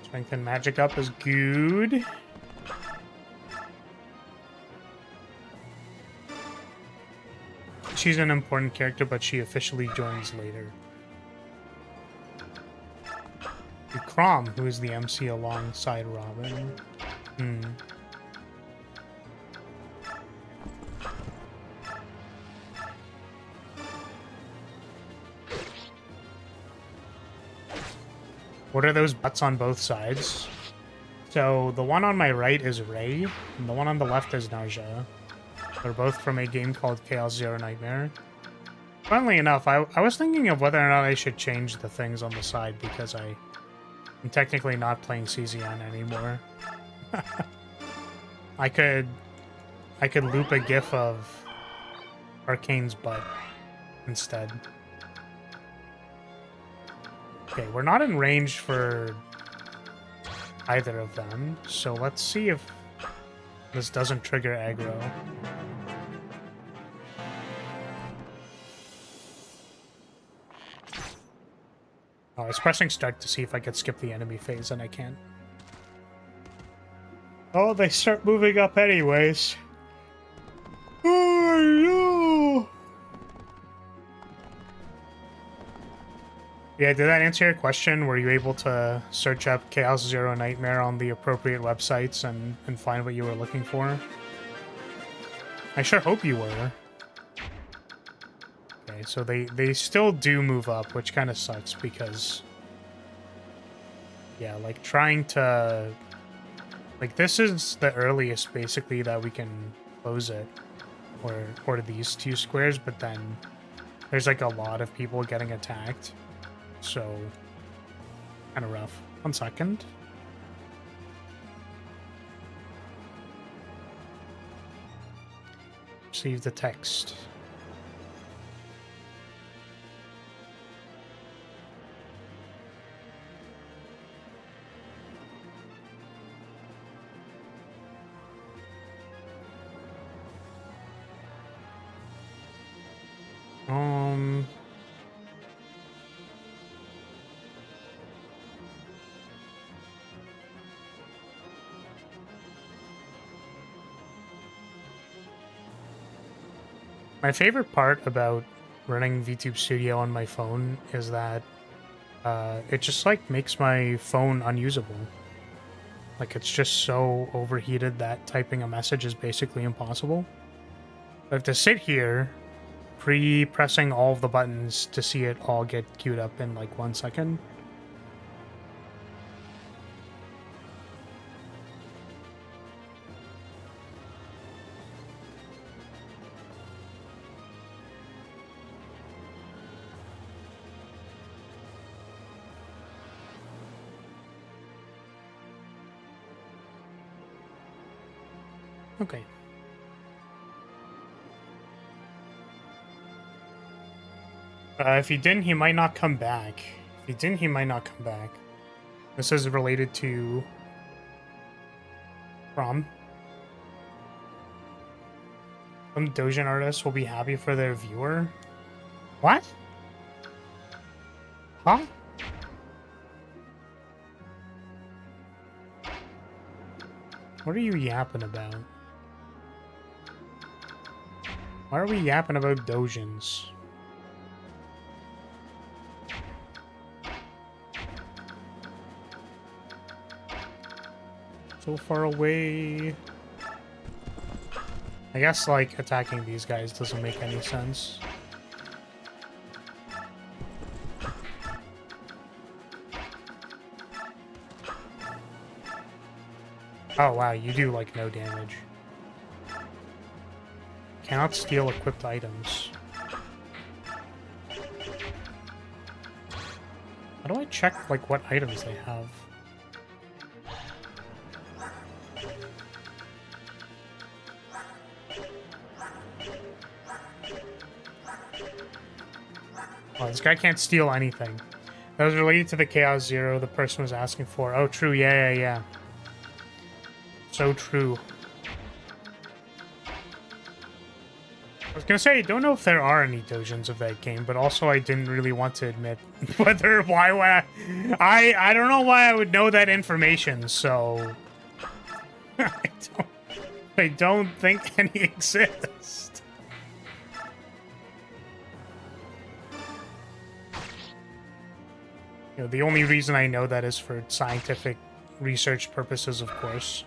Strength and magic up is good. She's an important character, but she officially joins later. Crom, who is the MC alongside Robin. What are those butts on both sides? So the one on my right is Ray, and the one on the left is Narja. They're both from a game called Chaos Zero Nightmare. Funnily enough, I was thinking of whether or not I should change the things on the side because I'm technically not playing CZN anymore. I could loop a gif of Arcane's butt instead. Okay, we're not in range for either of them, so let's see if this doesn't trigger aggro. Oh, I was pressing start to see if I could skip the enemy phase, and I can't. Oh, they start moving up anyways. Oh, no! Yeah, did that answer your question? Were you able to search up Chaos Zero Nightmare on the appropriate websites and find what you were looking for? I sure hope you were. Okay, so they still do move up, which kind of sucks because... Yeah, like trying to... Like this is the earliest basically that we can close it. Or these 2 squares, but then there's like a lot of people getting attacked. so kind of rough. 1 second. Receive the text. My favorite part about running VTube Studio on my phone is that it just like makes my phone unusable. Like it's just so overheated that typing a message is basically impossible. I have to sit here pre-pressing all of the buttons to see it all get queued up in like 1 second. Okay. If he didn't, he might not come back. If he didn't, he might not come back. This is related to prom. Some Dojin artists will be happy for their viewer. What? Huh? What are you yapping about? Why are we yapping about Dojins? So far away. I guess, like, attacking these guys doesn't make any sense. Oh, wow, you do, like, no damage. Cannot steal equipped items. How do I check, like, what items they have? Oh, this guy can't steal anything. That was related to the Chaos Zero the person was asking for. Oh, true. Yeah. So true. I was gonna say, I don't know if there are any Dojins of that game, but also I didn't really want to admit why would I don't know why I would know that information, so I don't think any exist. You know, the only reason I know that is for scientific research purposes, of course.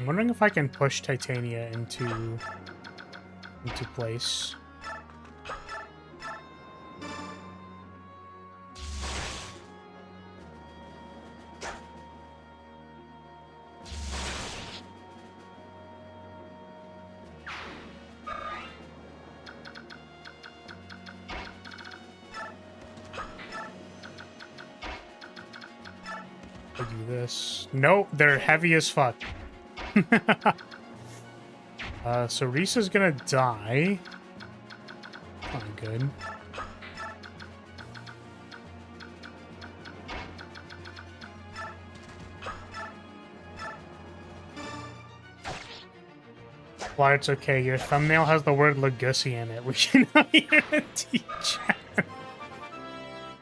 I'm wondering if I can push Titania into place. I do this. Nope, they're heavy as fuck. So Risa's gonna die. Not good. Well, it's okay. Your thumbnail has the word Laguz-zy in it. We can even teach.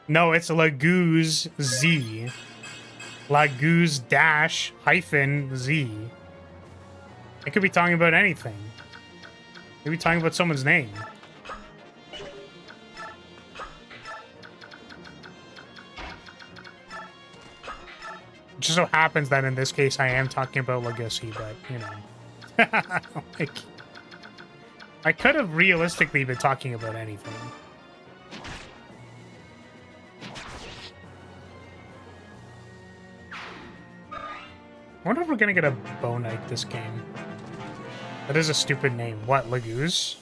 No, it's Laguz-zy. Laguz-hyphen-z. It could be talking about anything. It could be talking about someone's name. It just so happens that in this case I am talking about Laguz-zy, but, you know. Like, I could have realistically been talking about anything. I wonder if we're gonna get a bow knight this game. That is a stupid name. What, Laguz?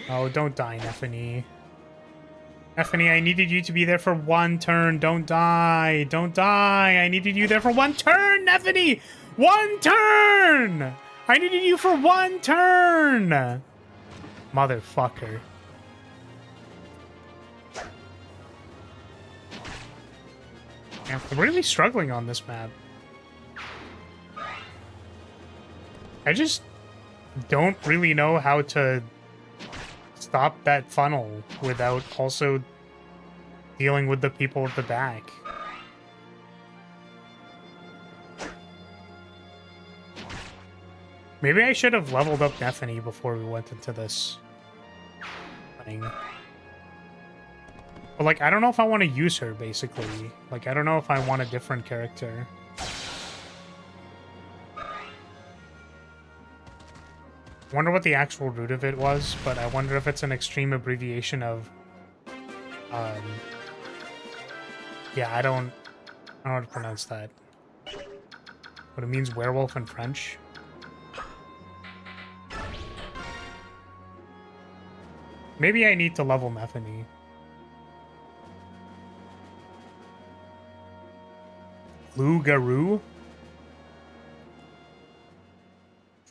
Oh, don't die, Neffany. Neffany, I needed you to be there for one turn. Don't die. Don't die. I needed you there for one turn, Neffany! One turn! I needed you for one turn! Motherfucker. I'm really struggling on this map. I just don't really know how to stop that funnel without also dealing with the people at the back. Maybe I should have leveled up Neffany before we went into this thing. But, like, I don't know if I want to use her, basically. Like, I don't know if I want a different character. I wonder what the actual root of it was, but I wonder if it's an extreme abbreviation of... yeah, I don't know how to pronounce that. But it means werewolf in French. Maybe I need to level Neffany. Loup-garou?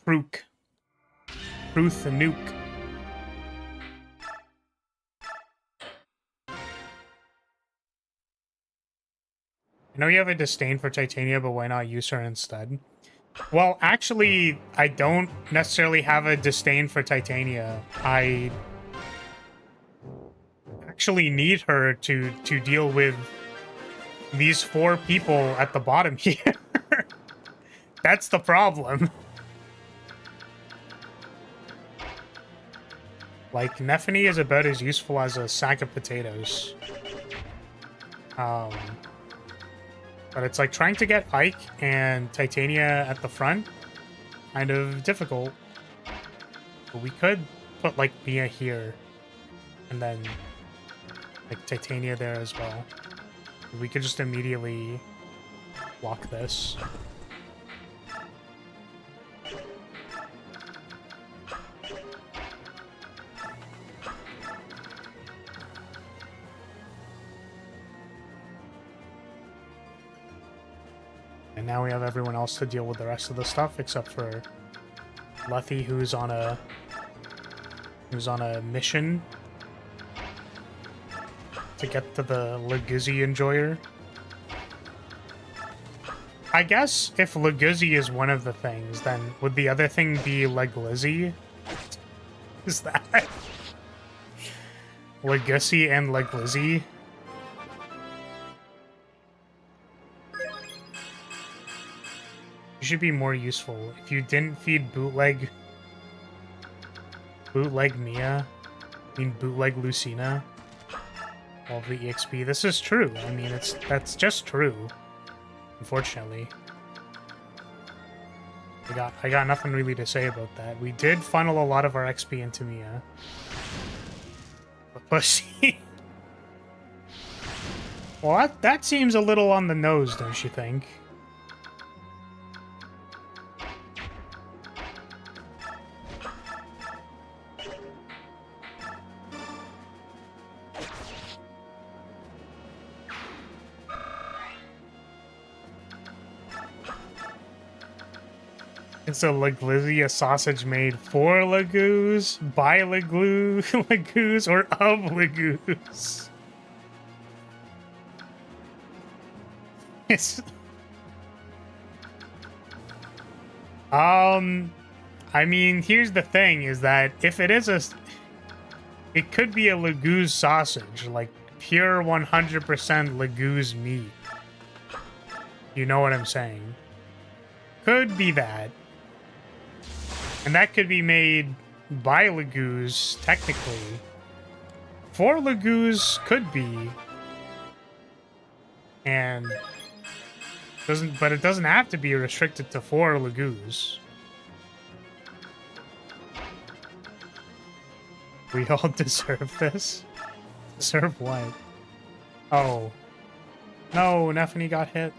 Fruke. Truth and Nuke. I know you have a disdain for Titania, but why not use her instead? Well, actually, I don't necessarily have a disdain for Titania. I actually need her to deal with these 4 people at the bottom here. That's the problem. Like, Neffany is about as useful as a sack of potatoes. But it's like trying to get Ike and Titania at the front, kind of difficult. But we could put, like, Mia here, and then, like, Titania there as well. We could just immediately block this. And now we have everyone else to deal with the rest of the stuff, except for Lethy, who's on a mission to get to the Laguz-zy enjoyer. I guess if Laguz-zy is one of the things, then would the other thing be Laguz-zy? Is that Laguz-zy and Laguz-zy? You should be more useful. If you didn't feed bootleg Mia, I mean bootleg Lucina, all of the EXP. This is true. I mean, that's just true. Unfortunately, I got nothing really to say about that. We did funnel a lot of our XP into Mia. But pussy. Well, that seems a little on the nose, don't you think? It's a Laguz-zy, a sausage made for Laguz, by Laguz, or of Laguz. It's... I mean, here's the thing: is that if it is it could be a Laguz sausage, like pure 100% Laguz meat. You know what I'm saying? Could be that. And that could be made by Laguz, technically. For Laguz, could be. And but it doesn't have to be restricted to 4 Laguz. We all deserve this? Deserve what? Oh. No, Neffany got hit.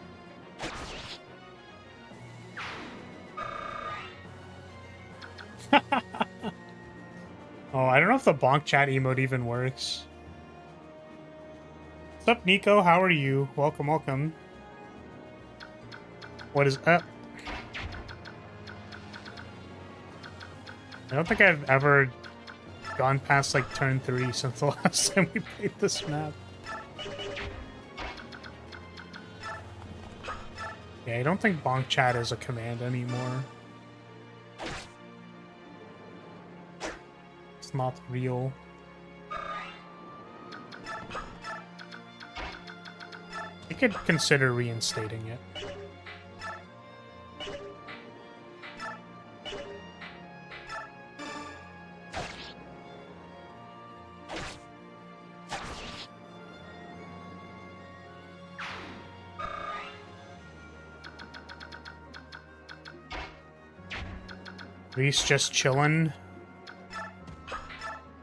Oh, I don't know if the bonk chat emote even works. What's up, Nico? How are you? Welcome, welcome. What is up? I don't think I've ever gone past like turn 3 since the last time we played this map. Yeah, I don't think bonk chat is a command anymore. It's not real. I could consider reinstating it. Reese just chillin'.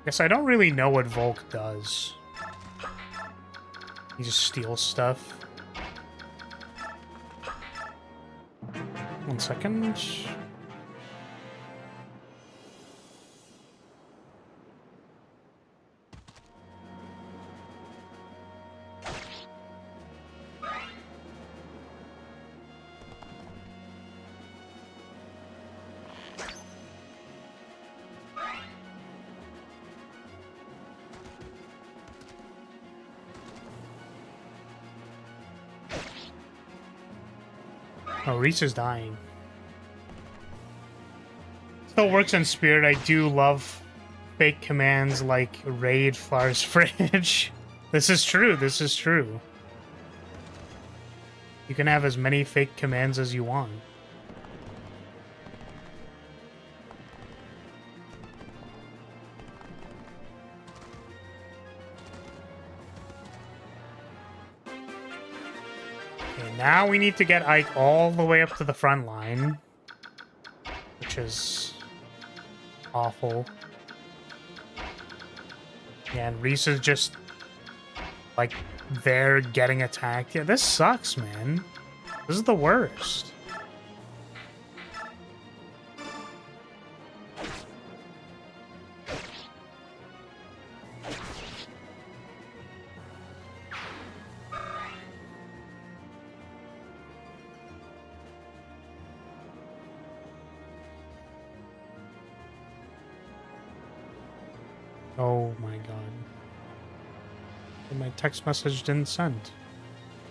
Guess I don't really know what Volk does. He just steals stuff. 1 second. Oh, Reese is dying. Still works in Spirit. I do love fake commands like raid Flar's fridge. This is true. This is true. You can have as many fake commands as you want. Now we need to get Ike all the way up to the front line, which is awful. Yeah, and Reese is just like there getting attacked. Yeah, this sucks, man. This is the worst. Oh my god. And my text message didn't send.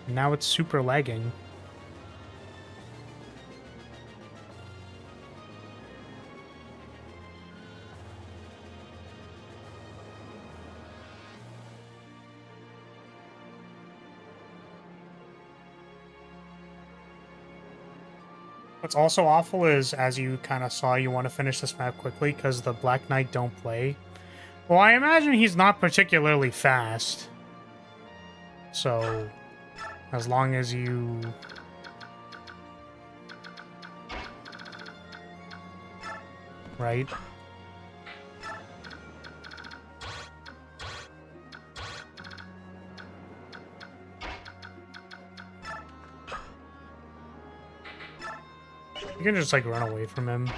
Now it's super lagging. What's also awful is, as you kind of saw, you want to finish this map quickly because the Black Knight don't play. Well, I imagine he's not particularly fast. So, as long as you... Right? You can just, like, run away from him.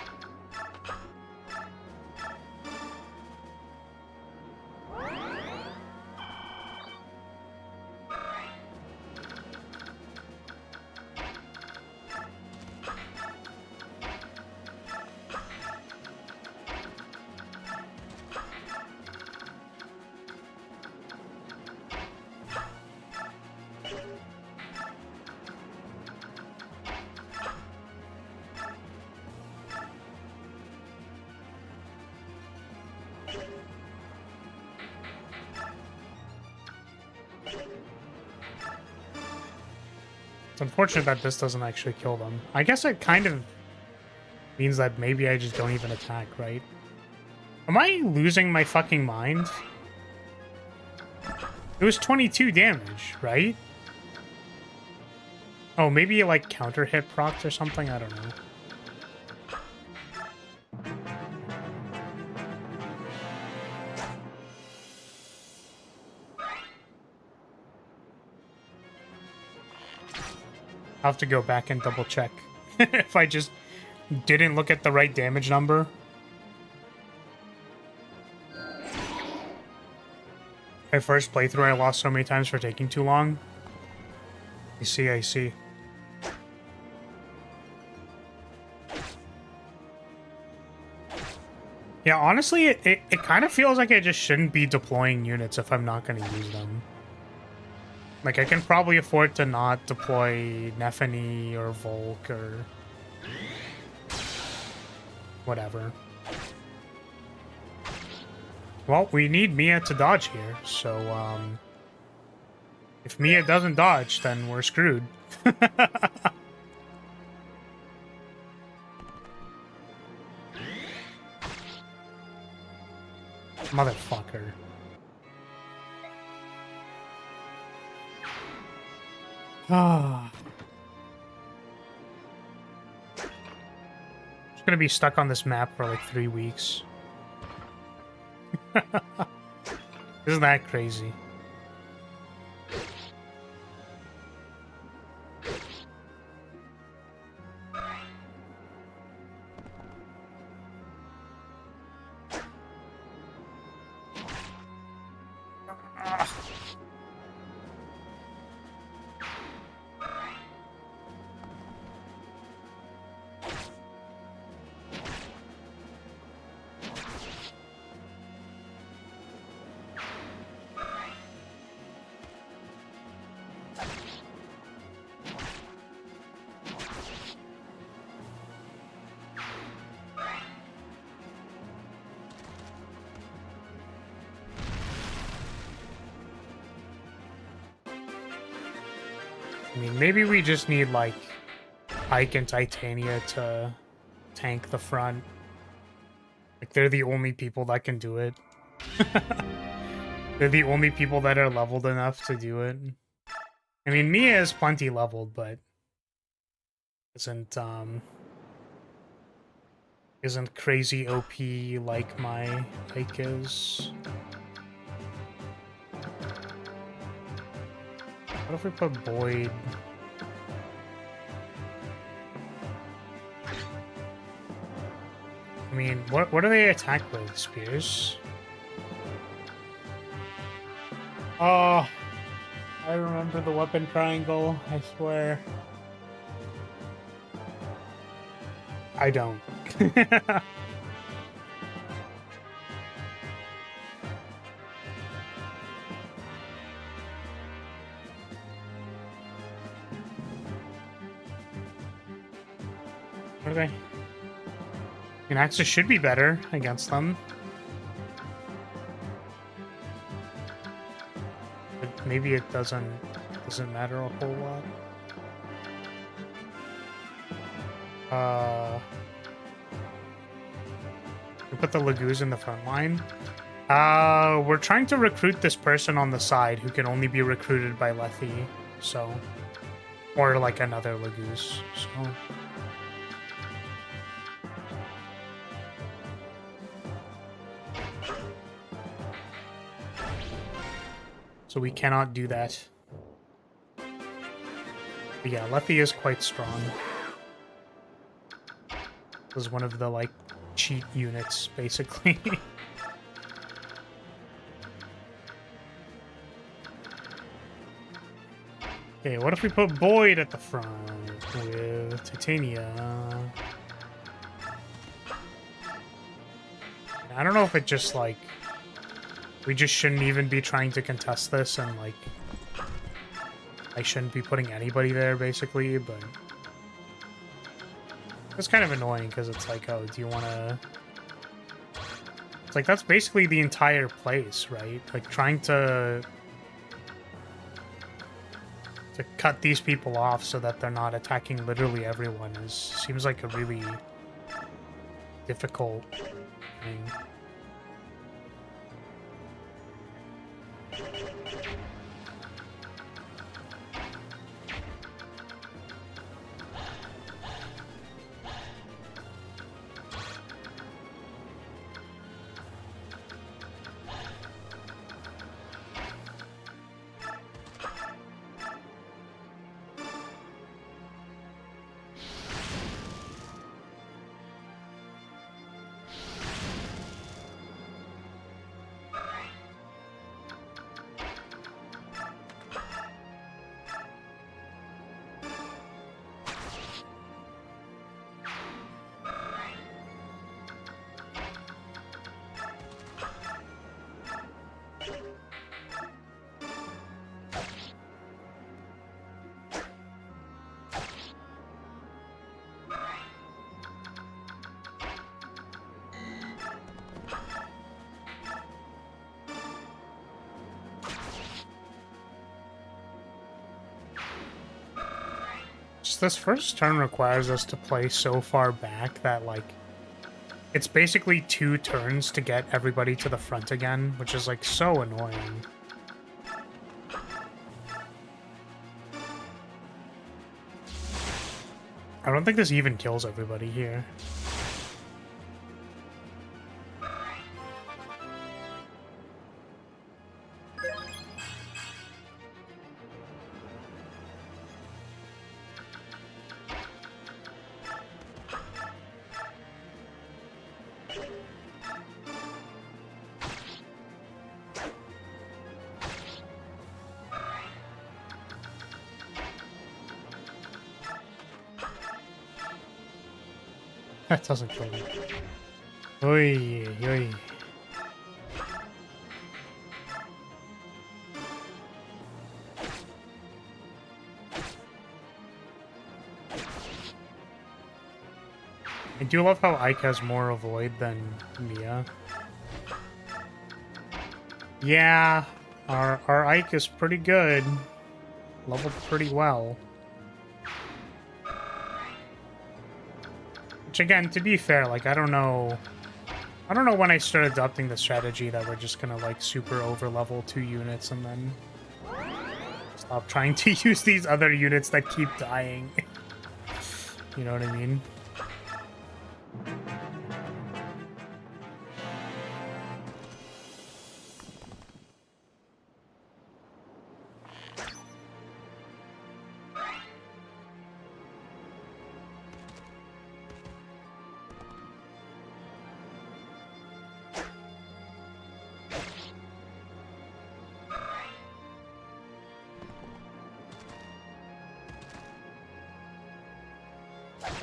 unfortunate that this doesn't actually kill them. I guess it kind of means that maybe I just don't even attack, right? Am I losing my fucking mind? It was 22 damage, right? Oh, maybe like counter hit procs or something? I don't know. I'll have to go back and double check if I just didn't look at the right damage number. My first playthrough, I lost so many times for taking too long. I see, I see. Yeah, honestly, it kind of feels like I just shouldn't be deploying units if I'm not going to use them. Like, I can probably afford to not deploy Nephany or Volk or whatever. Well, we need Mia to dodge here, so, if Mia doesn't dodge, then we're screwed. Motherfucker. Ah. Just gonna be stuck on this map for like 3 weeks. Isn't that crazy? I mean, maybe we just need, like, Ike and Titania to tank the front. Like, they're the only people that can do it. They're the only people that are leveled enough to do it. I mean, Mia is plenty leveled, but isn't crazy OP like my Ike is. What if we put Boyd? I mean, what do they attack with? Spears? Oh, I remember the weapon triangle, I swear. I don't. Okay. And Axis should be better against them. But maybe it doesn't matter a whole lot. We put the Laguz in the front line. We're trying to recruit this person on the side who can only be recruited by Lethe, so... Or like another Laguz, so... So we cannot do that. But yeah, Lethe is quite strong. This is one of the, like, cheat units, basically. Okay, what if we put Boyd at the front with Titania? I don't know if it just, like... We just shouldn't even be trying to contest this, and, like... I shouldn't be putting anybody there, basically, but... It's kind of annoying, because it's like, oh, do you want to... It's like, that's basically the entire place, right? Like, trying to to cut these people off so that they're not attacking literally everyone seems like a really difficult thing. Just this first turn requires us to play so far back that, like, it's basically 2 turns to get everybody to the front again, which is, like, so annoying. I don't think this even kills everybody here. That doesn't kill me. Oy, oy. I do love how Ike has more avoid than Mia. Yeah, our Ike is pretty good. Leveled pretty well. Which again, to be fair, like I don't know when I start adopting the strategy that we're just gonna like super over level 2 units and then stop trying to use these other units that keep dying. You know what I mean?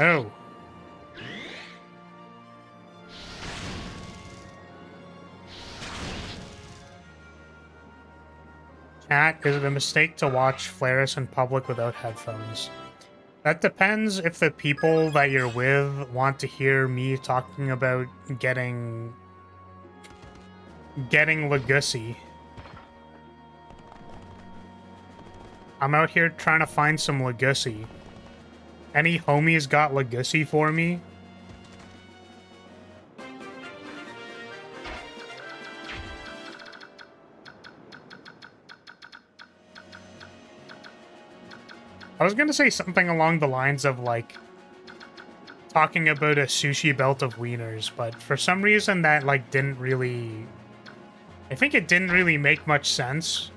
Oh. Chat, is it a mistake to watch Flaris in public without headphones? That depends if the people that you're with want to hear me talking about getting Laguz-zy. I'm out here trying to find some Laguz-zy. Any homies got Laguz-zy for me? I was gonna say something along the lines of, like, talking about a sushi belt of wieners, but for some reason that, like, didn't really... I think it didn't really make much sense.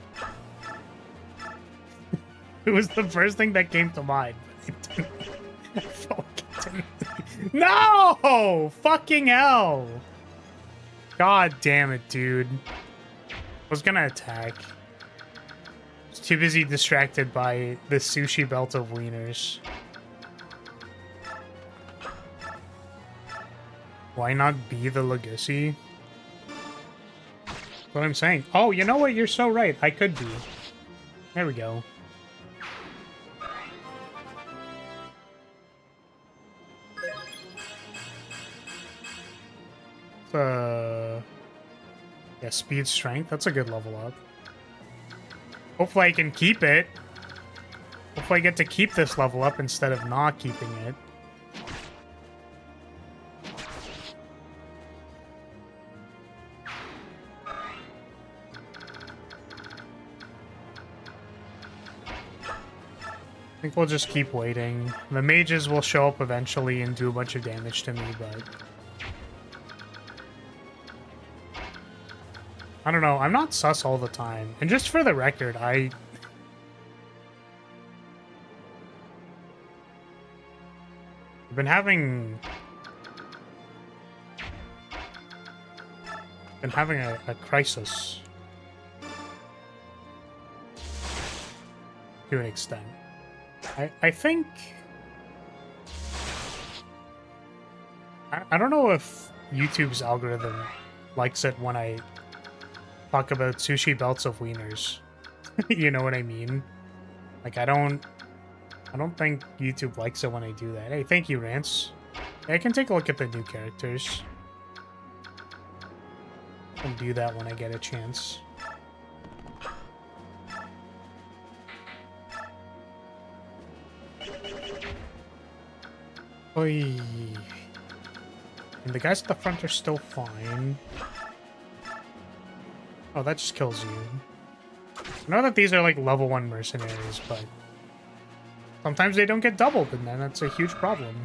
It was the first thing that came to mind, but it didn't. No! Fucking hell! God damn it, dude. I was gonna attack. I was too busy distracted by the sushi belt of wieners. Why not be the Laguz-zy? That's what I'm saying. Oh, you know what? You're so right. I could be. There we go. Yeah, speed strength. That's a good level up. Hopefully I can keep it. Hopefully I get to keep this level up instead of not keeping it. I think we'll just keep waiting. The mages will show up eventually and do a bunch of damage to me, but... I don't know, I'm not sus all the time. And just for the record, I've been having a crisis to an extent. I think I don't know if YouTube's algorithm likes it when I talk about sushi belts of wieners. You know what I mean? Like I don't think YouTube likes it when I do that. Hey, thank you, Rance. I can take a look at the new characters. And do that when I get a chance. Oy. And the guys at the front are still fine. Oh, that just kills you. I know that these are like level 1 mercenaries, but sometimes they don't get doubled, and then that's a huge problem.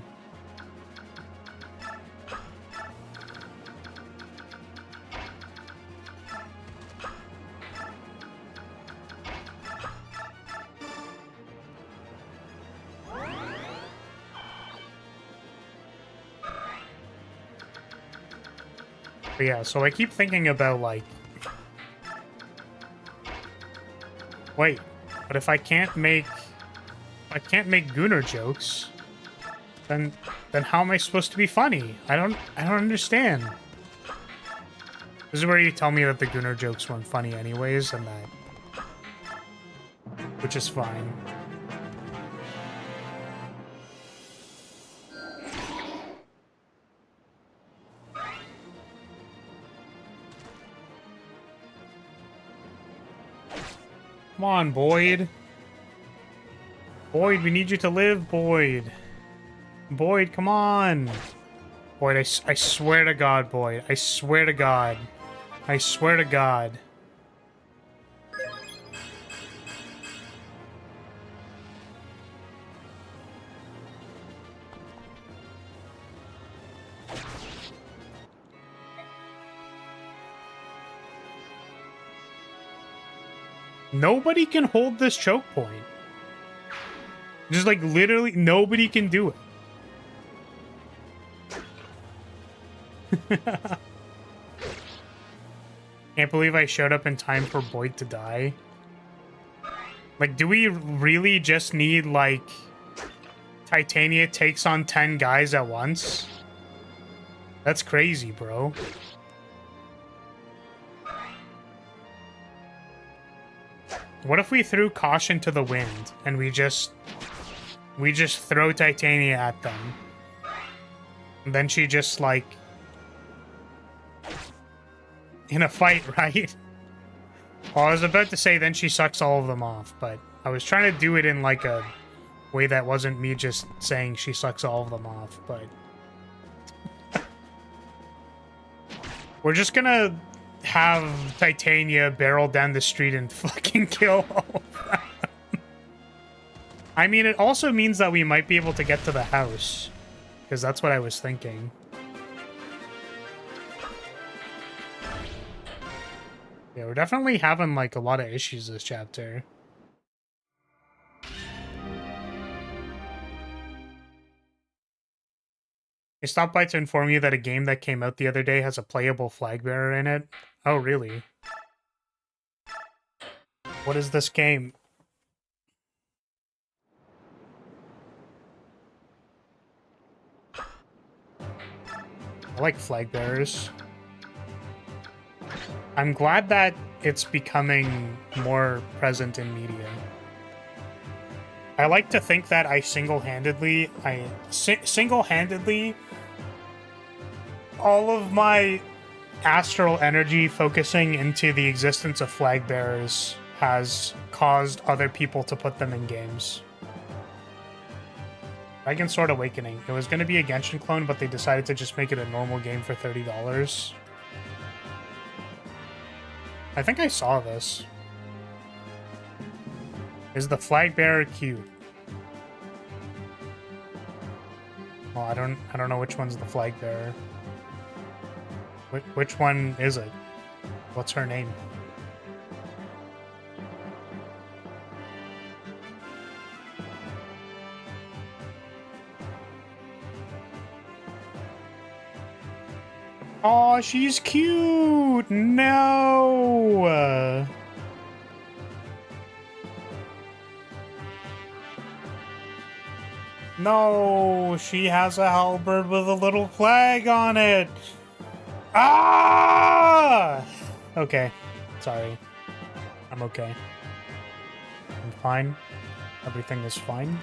But yeah, so I keep thinking about like, wait, but if I can't make Gunnar jokes, then how am I supposed to be funny? I don't understand. This is where you tell me that the Gunnar jokes weren't funny anyways, and that, which is fine. Come on, Boyd. Boyd, we need you to live, Boyd. Boyd, come on. Boyd, I swear to God, Boyd. I swear to God. I swear to God. Nobody can hold this choke point. Just like literally nobody can do it. Can't believe I showed up in time for Boyd to die. Like, do we really just need like Titania takes on 10 guys at once? That's crazy, bro. What if we threw caution to the wind and we just throw Titania at them? And then she just like in a fight, right? Well, I was about to say then she sucks all of them off, but I was trying to do it in like a way that wasn't me just saying she sucks all of them off, but we're just gonna have Titania barrel down the street and fucking kill all of them. I mean, it also means that we might be able to get to the house, because that's what I was thinking. Yeah, we're definitely having like a lot of issues this chapter. I stopped by to inform you that a game that came out the other day has a playable flag bearer in it. Oh, really? What is this game? I like flag bearers. I'm glad that it's becoming more present in media. I like to think that I single-handedly all of my astral energy focusing into the existence of flag bearers has caused other people to put them in games. Dragon Sword Awakening. It was going to be a Genshin clone, but they decided to just make it a normal game for $30. I think I saw this. Is the flag bearer cute? Well, I don't know which one's the flag bearer. Which one is it? What's her name? Oh, she's cute! No! No, she has a halberd with a little flag on it. Ah! Okay, sorry. I'm okay. I'm fine. Everything is fine.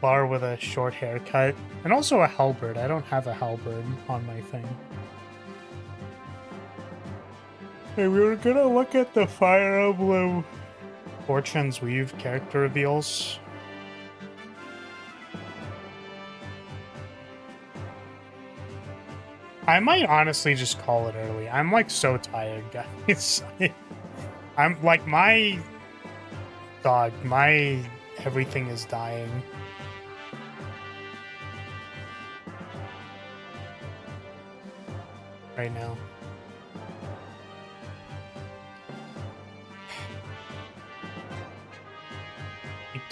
Bar with a short haircut. And also a halberd. I don't have a halberd on my thing. Hey, we were gonna look at the Fire Emblem Fortune's Weave character reveals. I might honestly just call it early. I'm like so tired, guys. I'm like my everything is dying. Right now.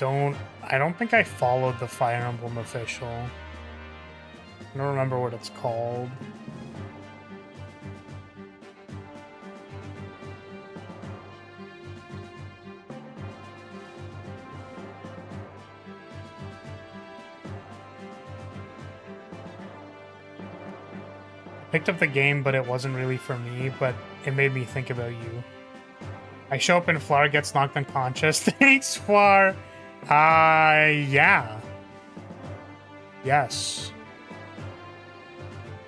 I don't think I followed the Fire Emblem official. I don't remember what it's called. I picked up the game, but it wasn't really for me, but it made me think about you. I show up and Flar gets knocked unconscious. Thanks, Flar! Yeah. Yes.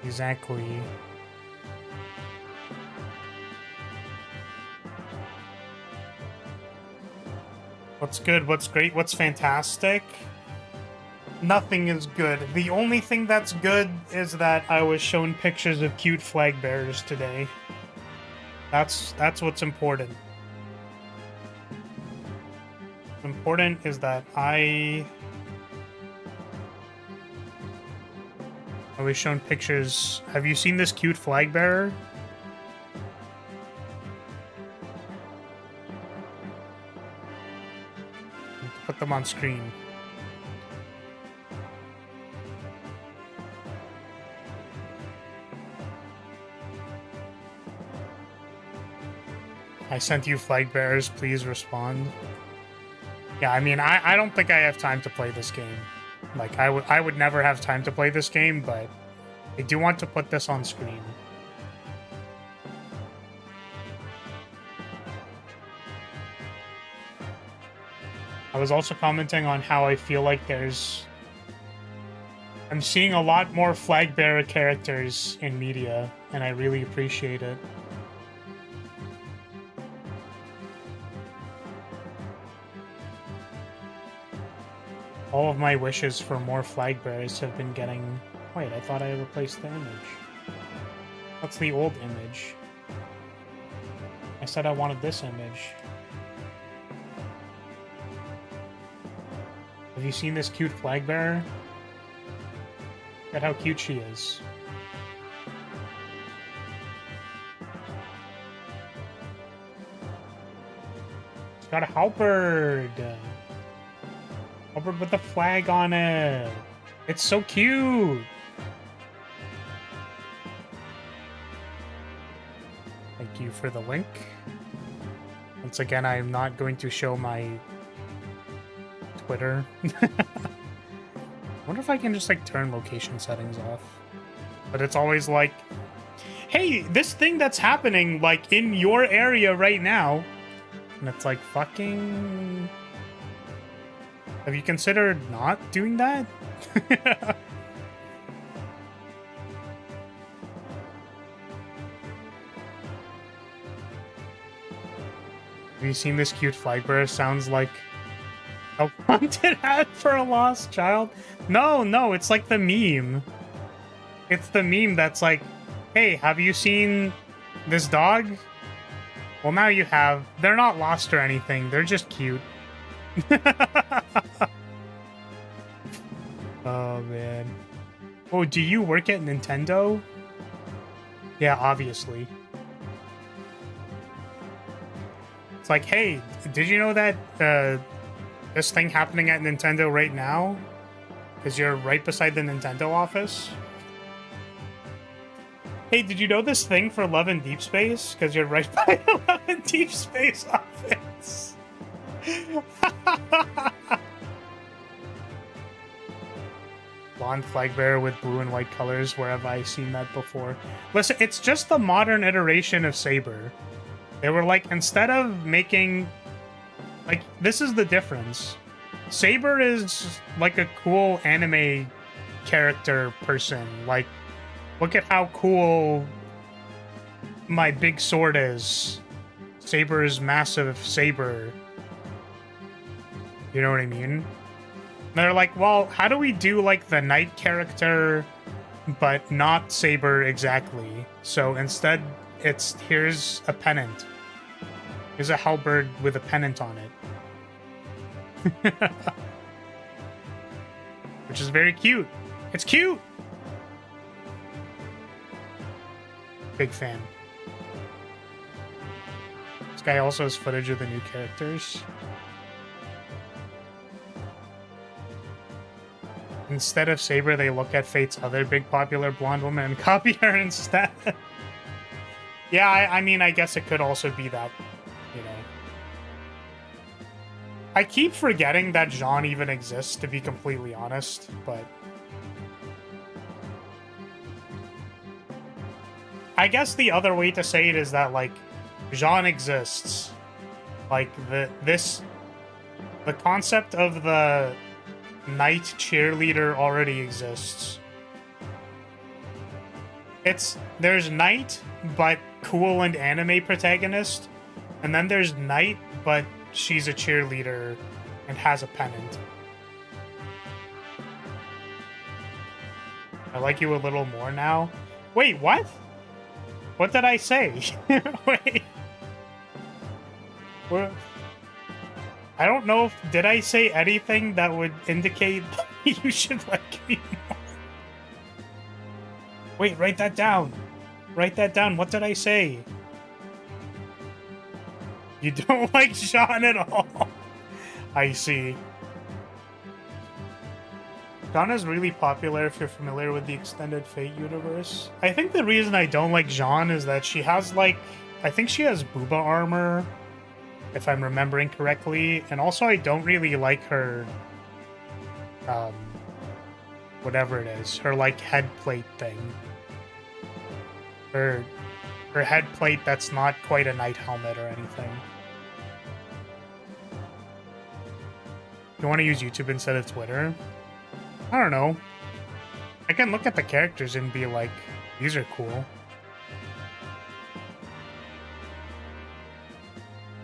Exactly. What's good? What's great? What's fantastic? Nothing is good. The only thing that's good is that I was shown pictures of cute flag bearers today. That's what's important. Important is that I was shown pictures. Have you seen this cute flag bearer? Put them on screen. I sent you flag bearers, please respond. Yeah, I mean, I don't think I have time to play this game. Like, I would never have time to play this game, but I do want to put this on screen. I was also commenting on how I feel like I'm seeing a lot more flag bearer characters in media, and I really appreciate it. All of my wishes for more flag bearers have been getting... Wait, I thought I replaced the image. What's the old image? I said I wanted this image. Have you seen this cute flag bearer? Look at how cute she is. She's got a halberd. Halberd with the flag on it. It's so cute. Thank you for the link. Once again, I am not going to show my Twitter. I wonder if I can just like turn location settings off. But it's always like, hey, this thing that's happening like in your area right now. And it's like, fucking... Have you considered not doing that? Have you seen this cute flag bearer? Sounds like a wanted ad for a lost child. No, it's like the meme. It's the meme that's like, hey, have you seen this dog? Well, now you have. They're not lost or anything. They're just cute. Oh, man. Oh, do you work at Nintendo? Yeah, obviously. It's like, hey, did you know that this thing happening at Nintendo right now? Because you're right beside the Nintendo office. Hey, did you know this thing for Love and Deep Space? Because you're right by the Love and Deep Space office. Blonde flag bearer with blue and white colors. Where have I seen that before? Listen, it's just the modern iteration of Saber. They were like, instead of making... Like, this is the difference. Saber is like a cool anime character person. Like, look at how cool my big sword is. Saber's massive saber. You know what I mean? They're like, well, how do we do like the knight character, but not Saber exactly? So instead, here's a pennant. Here's a halberd with a pennant on it. Which is very cute. It's cute! Big fan. This guy also has footage of the new characters. Instead of Saber, they look at Fate's other big popular blonde woman and copy her instead. Yeah, I mean, I guess it could also be that, you know. I keep forgetting that Jean even exists, to be completely honest, but... I guess the other way to say it is that, like, Jean exists. Like, the concept of the knight cheerleader already exists. There's knight, but cool and anime protagonist, and then there's knight, but she's a cheerleader and has a pennant. I like you a little more now. Wait, what? What did I say? Wait. What? I don't know if... Did I say anything that would indicate you should like me more? Wait, write that down. Write that down. What did I say? You don't like Jean at all. I see. Jean is really popular if you're familiar with the extended Fate universe. I think the reason I don't like Jean is that she has, like... I think she has booba armor, if I'm remembering correctly. And also, I don't really like her... whatever it is. Her, like, head plate thing. Her head plate that's not quite a knight helmet or anything. You want to use YouTube instead of Twitter? I don't know. I can look at the characters and be like, these are cool.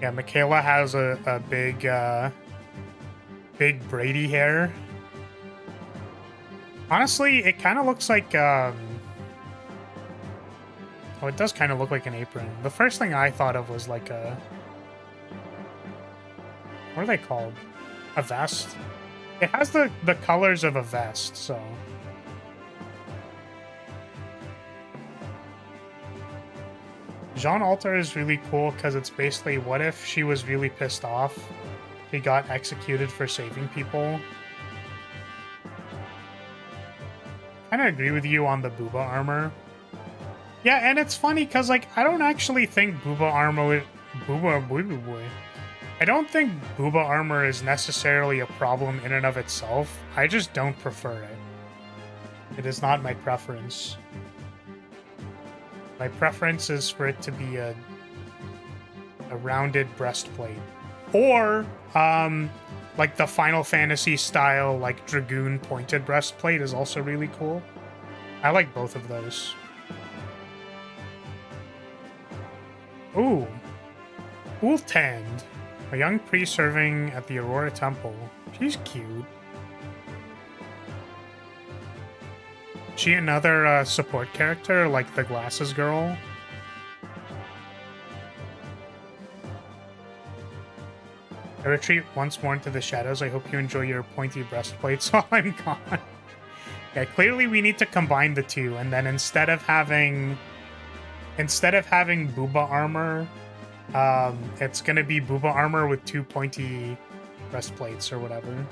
Yeah, Michaela has a big, big Brady hair. Honestly, it kind of looks like, oh, it does kind of look like an apron. The first thing I thought of was like a... What are they called? A vest? It has the colors of a vest, so... Jean Alter is really cool because it's basically, what if she was really pissed off? She got executed for saving people. Kind of agree with you on the booba armor. Yeah, and it's funny because, like, I don't actually think booba armor... I don't think booba armor is necessarily a problem in and of itself. I just don't prefer it. It is not my preference. My preference is for it to be a rounded breastplate. Or, like the Final Fantasy style, like Dragoon pointed breastplate is also really cool. I like both of those. Ooh. Ultand, a young priest serving at the Aurora Temple. She's cute. She another support character, like the glasses girl? I retreat once more into the shadows. I hope you enjoy your pointy breastplates while I'm gone. Yeah, clearly we need to combine the two, and then instead of having booba armor, it's gonna be booba armor with 2 pointy breastplates or whatever.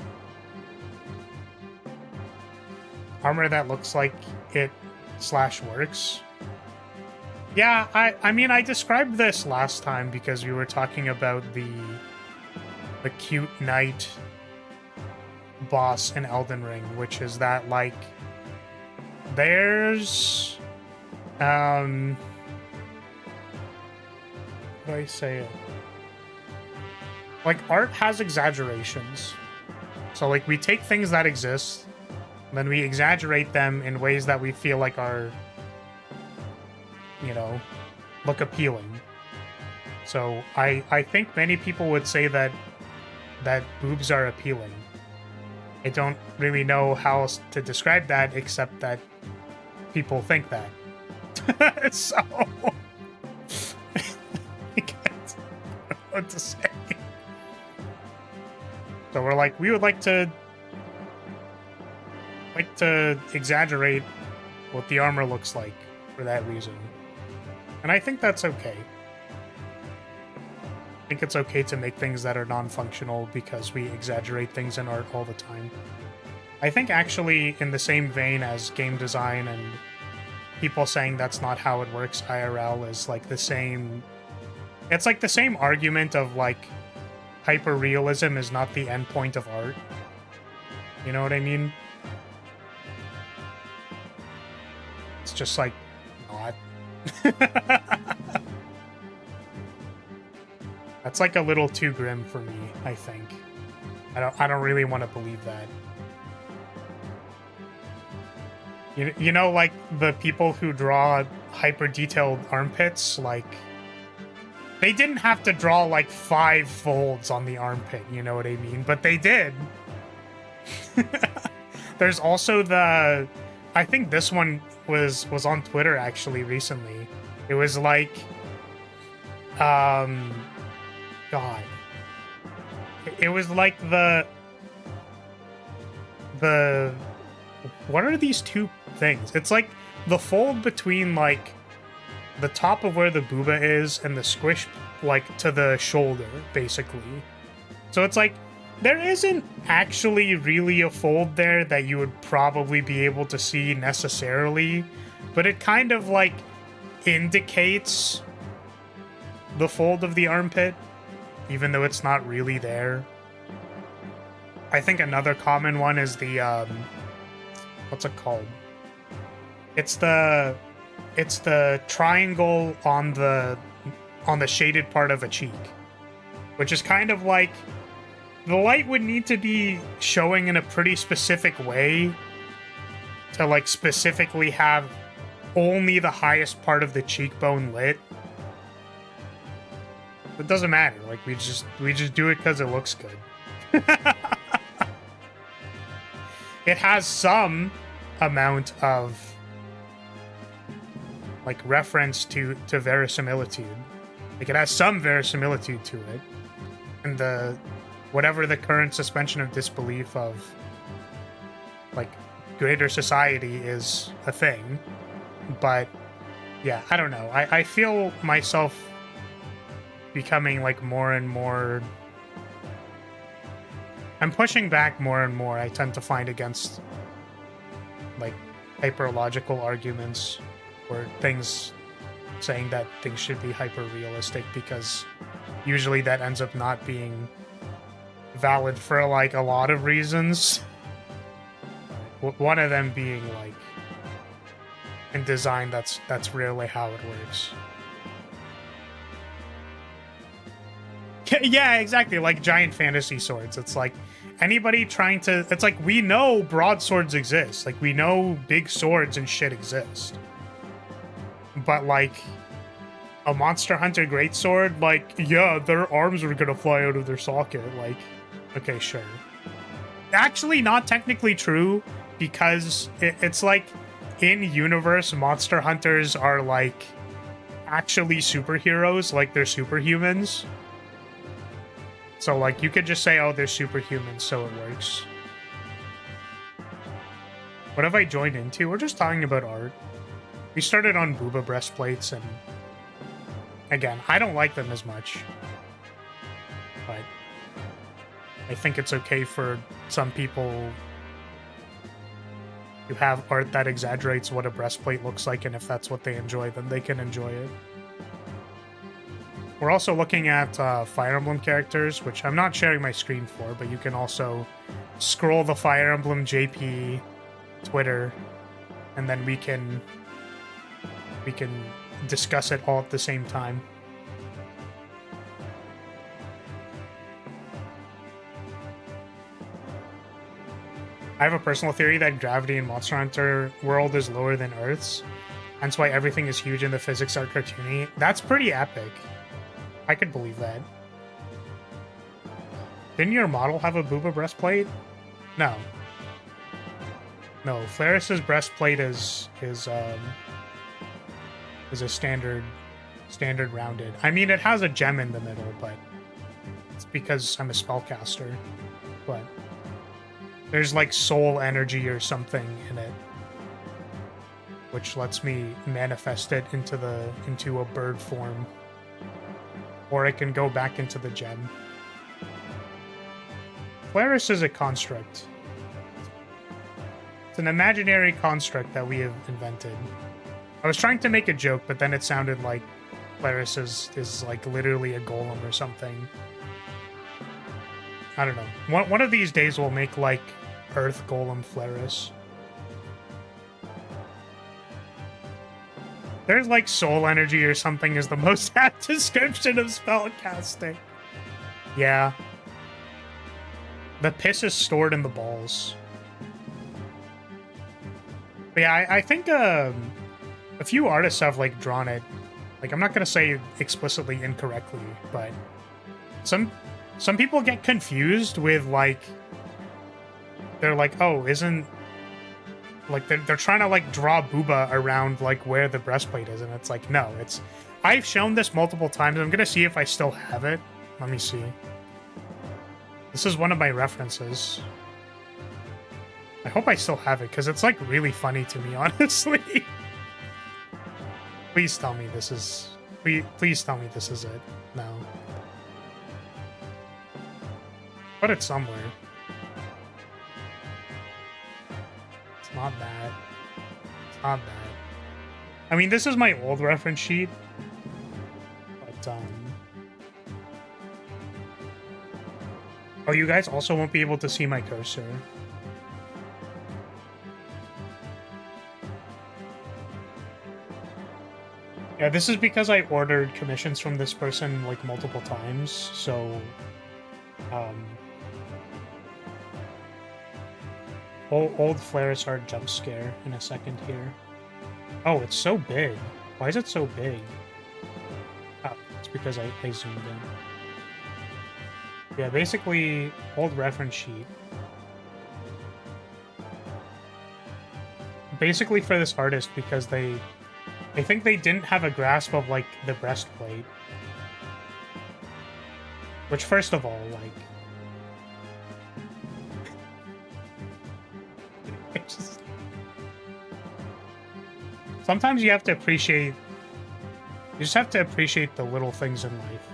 Armor that looks like it /works. Yeah, I mean I described this last time because we were talking about the cute knight boss in Elden Ring, which is that like there's how do I say it? Like art has exaggerations. So like we take things that exist, then we exaggerate them in ways that we feel like are, you know, look appealing. So I think many people would say that boobs are appealing. I don't really know how else to describe that except that people think that. So I can't know what to say. So we're like, we would like to exaggerate what the armor looks like for that reason. And I think that's okay. I think it's okay to make things that are non-functional because we exaggerate things in art all the time. I think actually in the same vein as game design and people saying that's not how it works IRL is like the same... It's like the same argument of like hyper-realism is not the end point of art. You know what I mean? It's just like not. That's like a little too grim for me, I think. I don't really want to believe that. You know, like the people who draw hyper detailed armpits, like they didn't have to draw like 5 folds on the armpit, you know what I mean? But they did. There's also the, I think this one was on Twitter actually recently. It was like, God. It was like the what are these two things? It's like the fold between like the top of where the booba is and the squish like to the shoulder, basically. So it's like there isn't actually really a fold there that you would probably be able to see necessarily, but it kind of like indicates the fold of the armpit, even though it's not really there. I think another common one is the what's it called? It's the triangle on the shaded part of a cheek, which is kind of like the light would need to be showing in a pretty specific way to like specifically have only the highest part of the cheekbone lit. It doesn't matter. Like we just do it because it looks good. It has some amount of like reference to verisimilitude. Like it has some verisimilitude to it. And the whatever the current suspension of disbelief of like greater society is a thing. But yeah, I don't know. I feel myself becoming like more and more, I'm pushing back more and more, I tend to find, against like hyper-logical arguments or things saying that things should be hyper-realistic, because usually that ends up not being valid for like a lot of reasons. One of them being like in design that's rarely how it works. Yeah, exactly. Like giant fantasy swords. It's like anybody trying to... It's like we know broadswords exist. Like we know big swords and shit exist. But like a Monster Hunter greatsword, like, yeah, their arms are gonna fly out of their socket. Like, okay, sure. Actually, not technically true, because it's like, in universe, Monster Hunters are like actually superheroes, like they're superhumans. So like you could just say, oh, they're superhumans, so it works. What have I joined into? We're just talking about art. We started on booba breastplates, and again, I don't like them as much, but I think it's okay for some people to have art that exaggerates what a breastplate looks like, and if that's what they enjoy, then they can enjoy it. We're also looking at Fire Emblem characters, which I'm not sharing my screen for, but you can also scroll the Fire Emblem JP Twitter, and then we can discuss it all at the same time. I have a personal theory that gravity in Monster Hunter World is lower than Earth's. That's why everything is huge and the physics are cartoony. That's pretty epic. I could believe that. Didn't your model have a booba breastplate? No. No, Flaris's breastplate is a standard rounded. I mean, it has a gem in the middle, but it's because I'm a spellcaster. But there's like soul energy or something in it, which lets me manifest it into a bird form, or it can go back into the gem. Flaris is a construct. It's an imaginary construct that we have invented. I was trying to make a joke, but then it sounded like Flaris is like literally a golem or something. I don't know. One of these days we'll make like Earth Golem Flaris. There's like soul energy or something is the most apt description of spellcasting. Yeah. The piss is stored in the balls. But yeah, I think a few artists have like drawn it. Like, I'm not gonna say explicitly incorrectly, but some people get confused with like, they're like, oh, isn't like they're trying to like draw booba around like where the breastplate is, and it's like, no, it's, I've shown this multiple times. I'm gonna see if I still have it. Let me see. This is one of my references. I hope I still have it, because it's like really funny to me, honestly. Please tell me this is... Please tell me this is it. No. Put it somewhere. It's not that. It's not that. I mean, this is my old reference sheet. But, oh, you guys also won't be able to see my cursor. Yeah, this is because I ordered commissions from this person, like, multiple times, so... Old Flaris art jump scare in a second here. Oh, it's so big. Why is it so big? Oh, it's because I zoomed in. Yeah, basically, old reference sheet. Basically for this artist, because I think they didn't have a grasp of, like, the breastplate. Which, first of all, like... Sometimes you have to appreciate... You just have to appreciate the little things in life.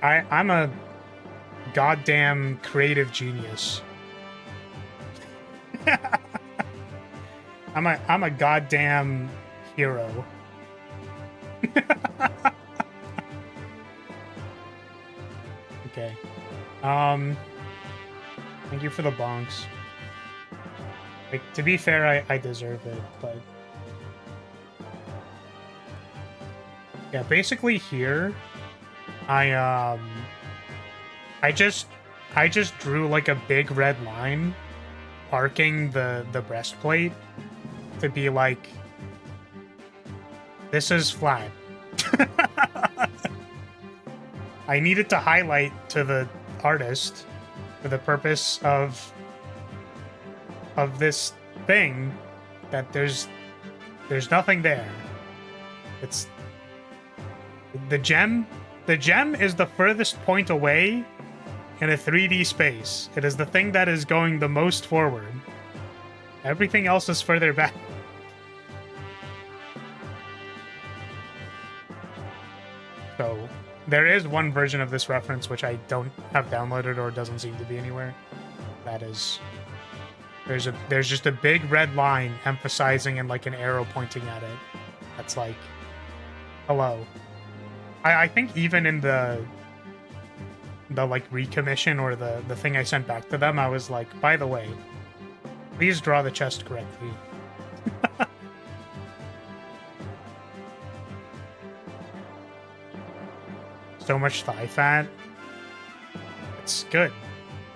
I'm a goddamn creative genius. I'm a goddamn hero. Okay. Thank you for the bonks. Like, to be fair, I deserve it, but... Yeah, basically here, I just drew, like, a big red line arcing the breastplate to be like, This is flat. I needed to highlight to the artist for the purpose of this thing that there's nothing there. It's the gem. The gem is the furthest point away in a 3D space. It is the thing that is going the most forward. Everything else is further back. So there is one version of this reference which I don't have downloaded or doesn't seem to be anywhere. That is, there's just a big red line emphasizing and like an arrow pointing at it. That's like, hello. I think even in the like recommission or the thing I sent back to them, I was like, by the way, please draw the chest correctly. So much thigh fat. It's good.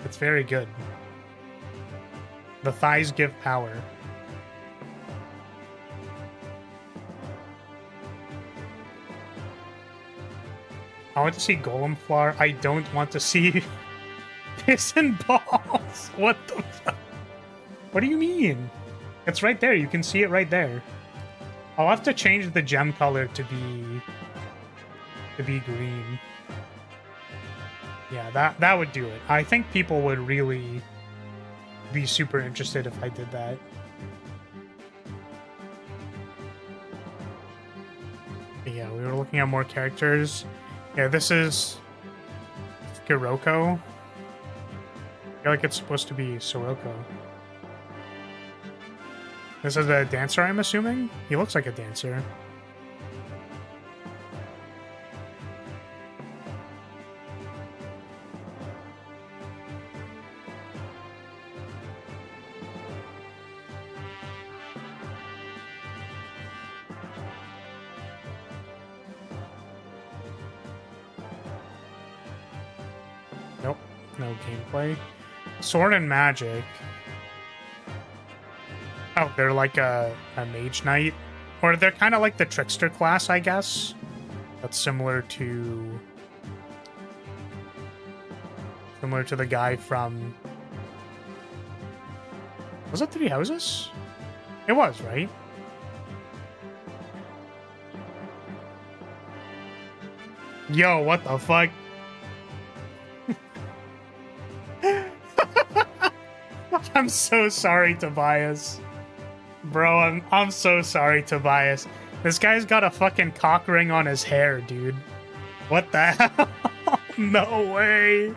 It's very good. The thighs give power. I want to see Golem Floor. I don't want to see piss and balls. What the fuck? What do you mean? It's right there. You can see it right there. I'll have to change the gem color to be green. Yeah, that would do it. I think people would really be super interested if I did that. But yeah, we were looking at more characters. Yeah, this is Hiroko. I feel like it's supposed to be Soroko. This is a dancer, I'm assuming? He looks like a dancer. Nope, no gameplay. Sword and Magic. Oh, they're like a mage knight. Or they're kind of like the trickster class, I guess. That's similar to the guy from... Was it Three Houses? It was, right? Yo, what the fuck? I'm so sorry, Tobias. Bro, I'm so sorry, Tobias. This guy's got a fucking cock ring on his hair, dude. What the hell? No way.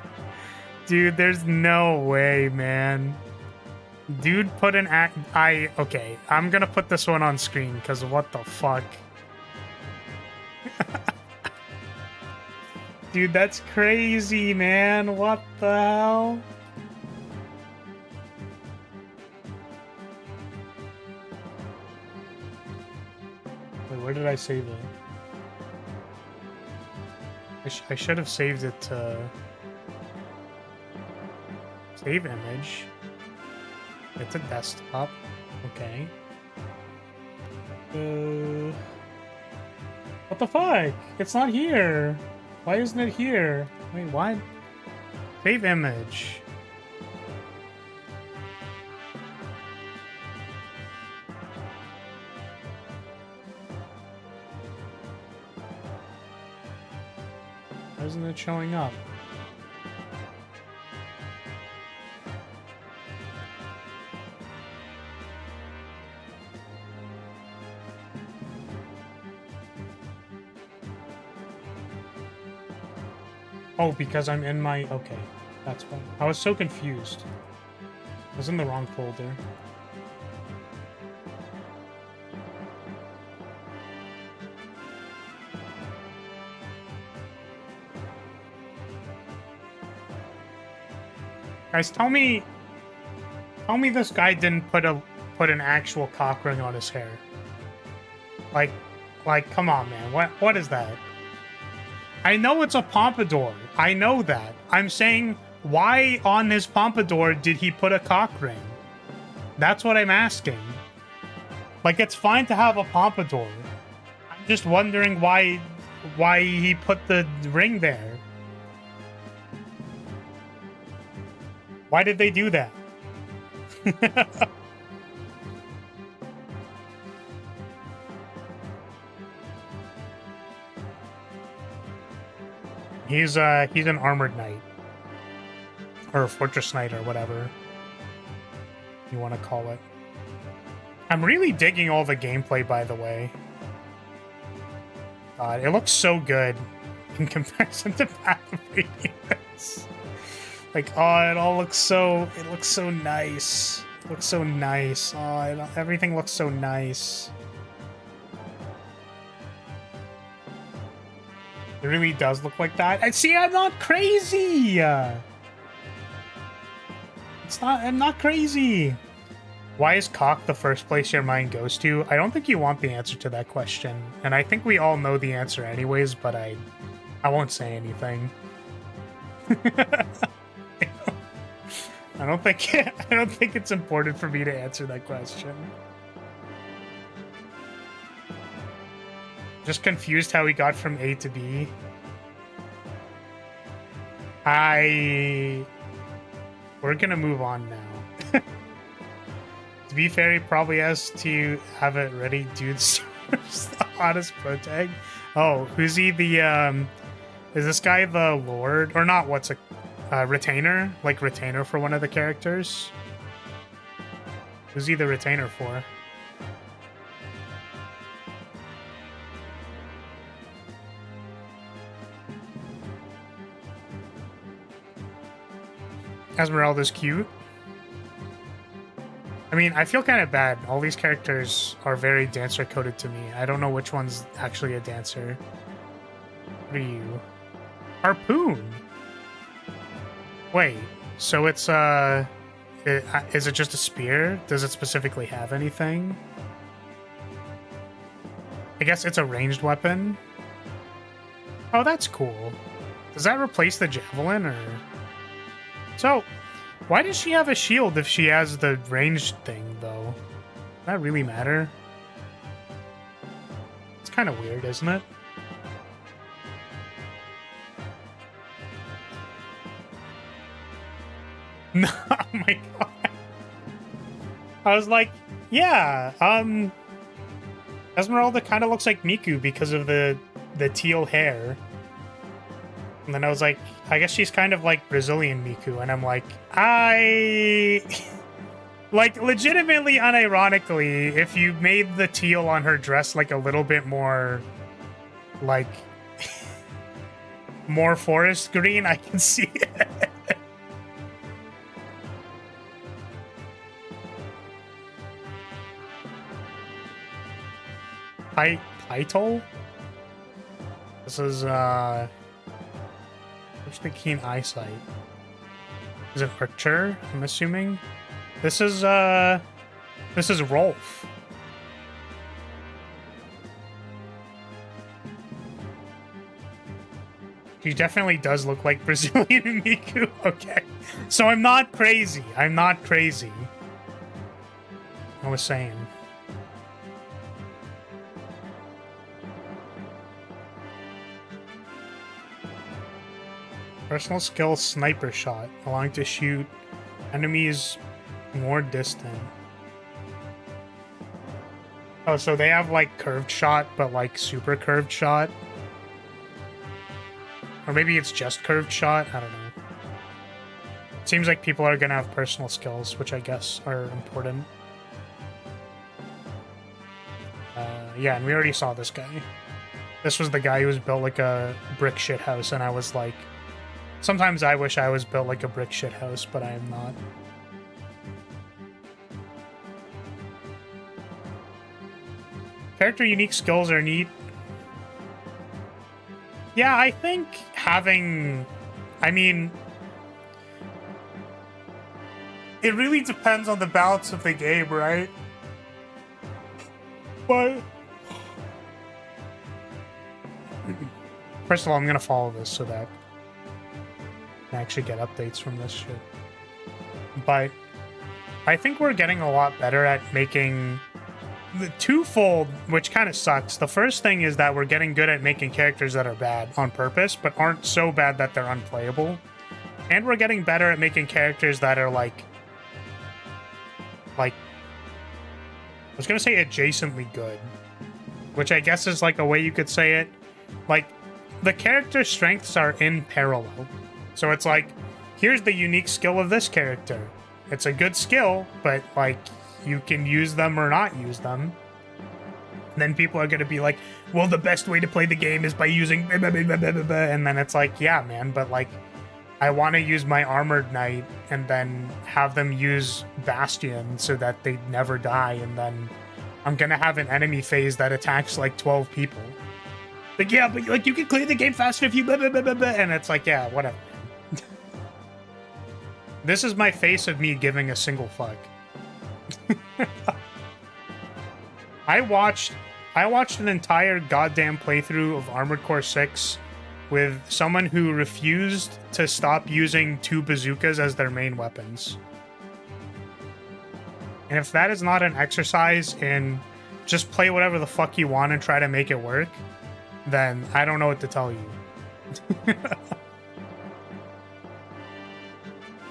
Dude, there's no way, man. Dude put an act... Okay, I'm gonna put this one on screen, because what the fuck? Dude, that's crazy, man. What the hell? Wait, where did I save it? I should have saved it to... Save image. It's a desktop. Okay. What the fuck? It's not here. Why isn't it here? Wait, what? Save image. Why isn't it showing up? Oh, because I'm in my... Okay, that's why. I was so confused. I was in the wrong folder. Guys, tell me this guy didn't put an actual cock ring on his hair. Like, come on, man. What is that? I know it's a pompadour. I know that. I'm saying, why on his pompadour did he put a cock ring? That's what I'm asking. Like, it's fine to have a pompadour. I'm Just wondering why he put the ring there. Why did they do that? He's an armored knight. Or a fortress knight or whatever you want to call it. I'm really digging all the gameplay, by the way. God, it looks so good in comparison to Path of Radiance. Like, oh, it looks so nice. It looks so nice. Oh, everything looks so nice. It really does look like that. And see, I'm not crazy. I'm not crazy. Why is cock the first place your mind goes to? I don't think you want the answer to that question. And I think we all know the answer anyways, but I won't say anything. I don't think it's important for me to answer that question. Just confused how we got from A to B. We're gonna move on now. To be fair, he probably has to have it ready. Dude's the hottest pro tag. Oh, who's he? The is this guy the Lord or not? What's a retainer? Like retainer for one of the characters? Who's he the retainer for? Esmeralda's cute. I mean, I feel kind of bad. All these characters are very dancer coded to me. I don't know which one's actually a dancer. What are you? Harpoon. Wait, so it's is it just a spear? Does it specifically have anything? I guess it's a ranged weapon. Oh, that's cool. Does that replace the javelin or? So, why does she have a shield if she has the ranged thing, though? Does that really matter? It's kind of weird, isn't it? No, oh my god. I was like, yeah, Esmeralda kind of looks like Miku because of the teal hair. And then I was like, I guess she's kind of like Brazilian Miku. And I'm like, like, legitimately, unironically, if you made the teal on her dress like a little bit more, like, more forest green, I can see it. Pytol? This is, what's the keen eyesight? Is it Archer, I'm assuming? This is Rolf. He definitely does look like Brazilian Miku. Okay. So I'm not crazy. I'm not crazy. I was saying. Personal skill sniper shot, allowing to shoot enemies more distant. Oh, so they have like curved shot, but like super curved shot? Or maybe it's just curved shot? I don't know. It seems like people are gonna have personal skills, which I guess are important. Yeah, and we already saw this guy. This was the guy who was built like a brick shit house, and I was like, sometimes I wish I was built like a brick shit house, but I am not. Character unique skills are neat. Yeah, I think having... I mean... It really depends on the balance of the game, right? But... First of all, I'm gonna follow this so that I can actually get updates from this shit. But I think we're getting a lot better at making the twofold, which kind of sucks. The first thing is that we're getting good at making characters that are bad on purpose, but aren't so bad that they're unplayable. And we're getting better at making characters that are like I was gonna say adjacently good, which I guess is like a way you could say it. Like, the character strengths are in parallel. So it's like, here's the unique skill of this character. It's a good skill, but like, you can use them or not use them. And then people are going to be like, well, the best way to play the game is by using blah, blah, blah, blah, blah, blah. And then it's like, yeah, man, but like, I want to use my armored knight and then have them use Bastion so that they never die. And then I'm going to have an enemy phase that attacks like 12 people. Like, yeah, but like, you can clear the game faster if you blah, blah, blah, blah, blah. And it's like, yeah, whatever. This is my face of me giving a single fuck. I watched an entire goddamn playthrough of Armored Core 6 with someone who refused to stop using 2 bazookas as their main weapons. And if that is not an exercise in just play whatever the fuck you want and try to make it work, then I don't know what to tell you.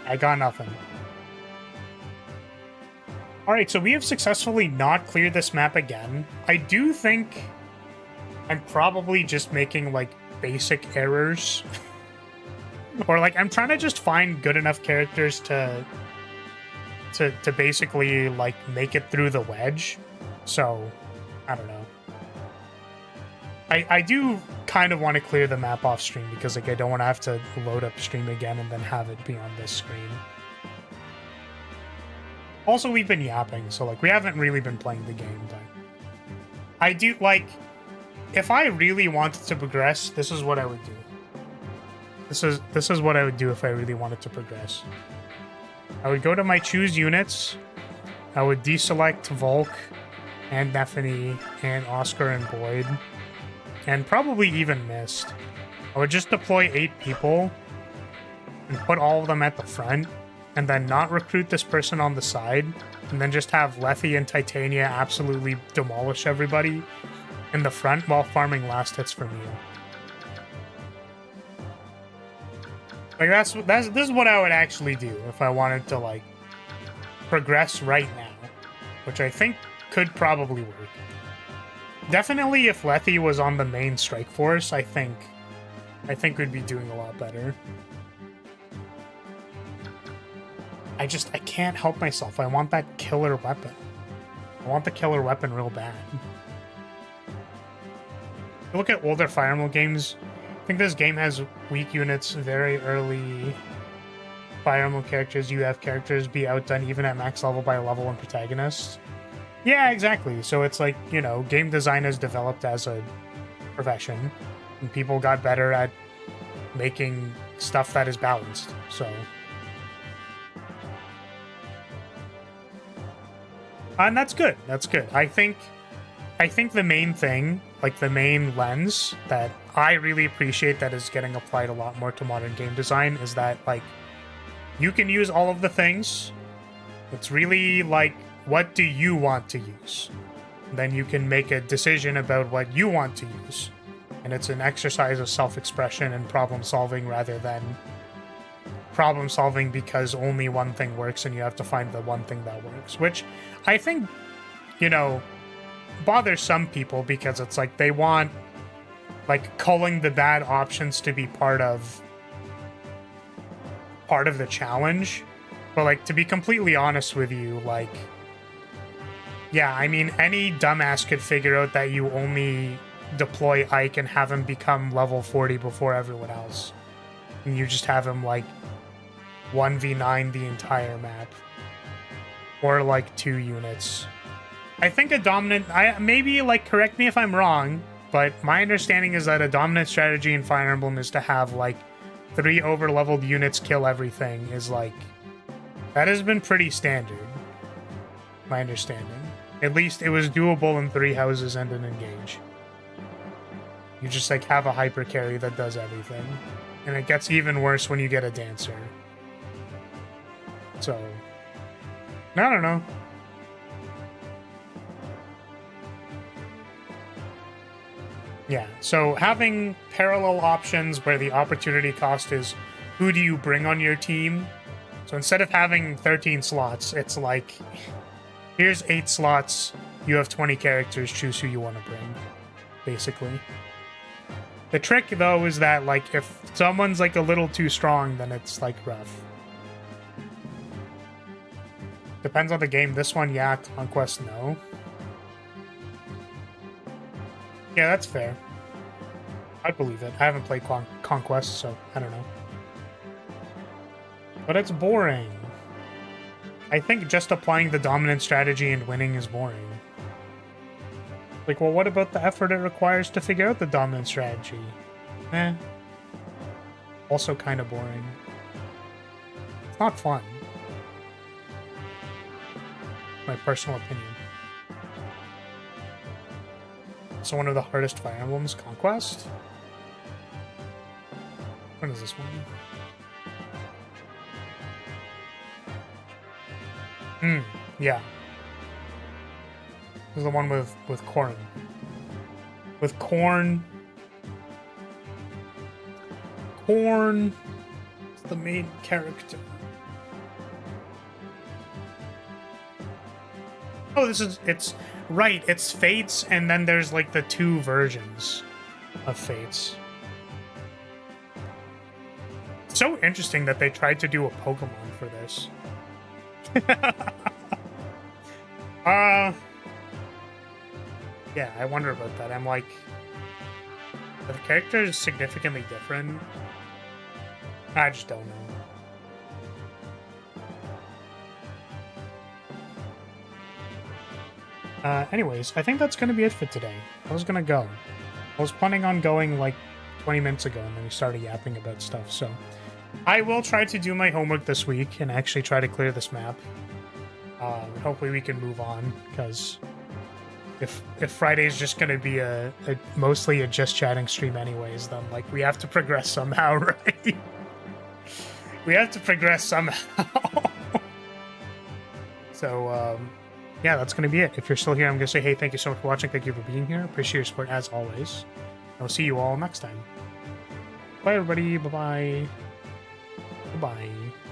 I got nothing. Alright, so we have successfully not cleared this map again. I do think I'm probably just making, like, basic errors. Or, like, I'm trying to just find good enough characters to basically, like, make it through the wedge. So, I don't know. I do kind of want to clear the map off stream because, like, I don't want to have to load up stream again and then have it be on this screen. Also, we've been yapping, so, like, we haven't really been playing the game, but I do, like, if I really wanted to progress, this is what I would do. This is what I would do if I really wanted to progress. I would go to my choose units. I would deselect Volk and Nephany and Oscar and Boyd, and probably even Mist. I would just deploy 8 people and put all of them at the front, and then not recruit this person on the side, and then just have Lethe and Titania absolutely demolish everybody in the front while farming last hits from you. Like, this is what I would actually do if I wanted to, like, progress right now, which I think could probably work. Definitely if Lethe was on the main strike force, I think we'd be doing a lot better. I can't help myself. I want that killer weapon. I want the killer weapon real bad. If you look at older Fire Emblem games, I think this game has weak units, very early Fire Emblem characters, UF characters be outdone even at max level by a level 1 protagonist. Yeah, exactly. So it's like, you know, game design is developed as a profession, and people got better at making stuff that is balanced, so... And that's good. That's good. I think the main thing, like the main lens that I really appreciate that is getting applied a lot more to modern game design is that, like, you can use all of the things. It's really like, what do you want to use? Then you can make a decision about what you want to use. And it's an exercise of self-expression and problem solving rather than problem solving because only one thing works and you have to find the one thing that works, which I think, you know, bothers some people because it's like they want, like, culling the bad options to be part of the challenge. But, like, to be completely honest with you, like, yeah, I mean, any dumbass could figure out that you only deploy Ike and have him become level 40 before everyone else. And you just have him, like, 1v9 the entire map. Or, like, 2 units. I think a dominant... maybe, like, correct me if I'm wrong, but my understanding is that a dominant strategy in Fire Emblem is to have, like, 3 over-leveled units kill everything is, like... That has been pretty standard. My understanding. At least it was doable in 3 houses and an engage. You just, like, have a hyper carry that does everything. And it gets even worse when you get a dancer. So... I don't know. Yeah, so having parallel options where the opportunity cost is who do you bring on your team? So instead of having 13 slots, it's like, here's 8 slots, you have 20 characters, choose who you want to bring, basically. The trick, though, is that, like, if someone's, like, a little too strong, then it's, like, rough. Depends on the game. This one, yeah. Conquest, no. Yeah, that's fair. I believe it. I haven't played Conquest, so I don't know. But it's boring. I think just applying the dominant strategy and winning is boring. Like, well, what about the effort it requires to figure out the dominant strategy? Eh. Also kind of boring. It's not fun. My personal opinion. So one of the hardest Fire Emblems, Conquest? When is this one? Yeah. This is the one with Corn. With Corn. Corn is the main character. Oh, it's right, it's Fates, and then there's like the 2 versions of Fates. It's so interesting that they tried to do a Pokemon for this. Yeah, I wonder about that. I'm like, are the characters significantly different? I just don't know. Anyways, I think that's going to be it for today. I was going to go. I was planning on going like 20 minutes ago, and then we started yapping about stuff, so I will try to do my homework this week and actually try to clear this map. Hopefully we can move on, because if Friday is just going to be a mostly a just chatting stream anyways, then like we have to progress somehow, right? We have to progress somehow. So, yeah, that's going to be it. If you're still here, I'm going to say, hey, thank you so much for watching. Thank you for being here. Appreciate your support as always. I'll see you all next time. Bye, everybody. Bye-bye. Bye-bye.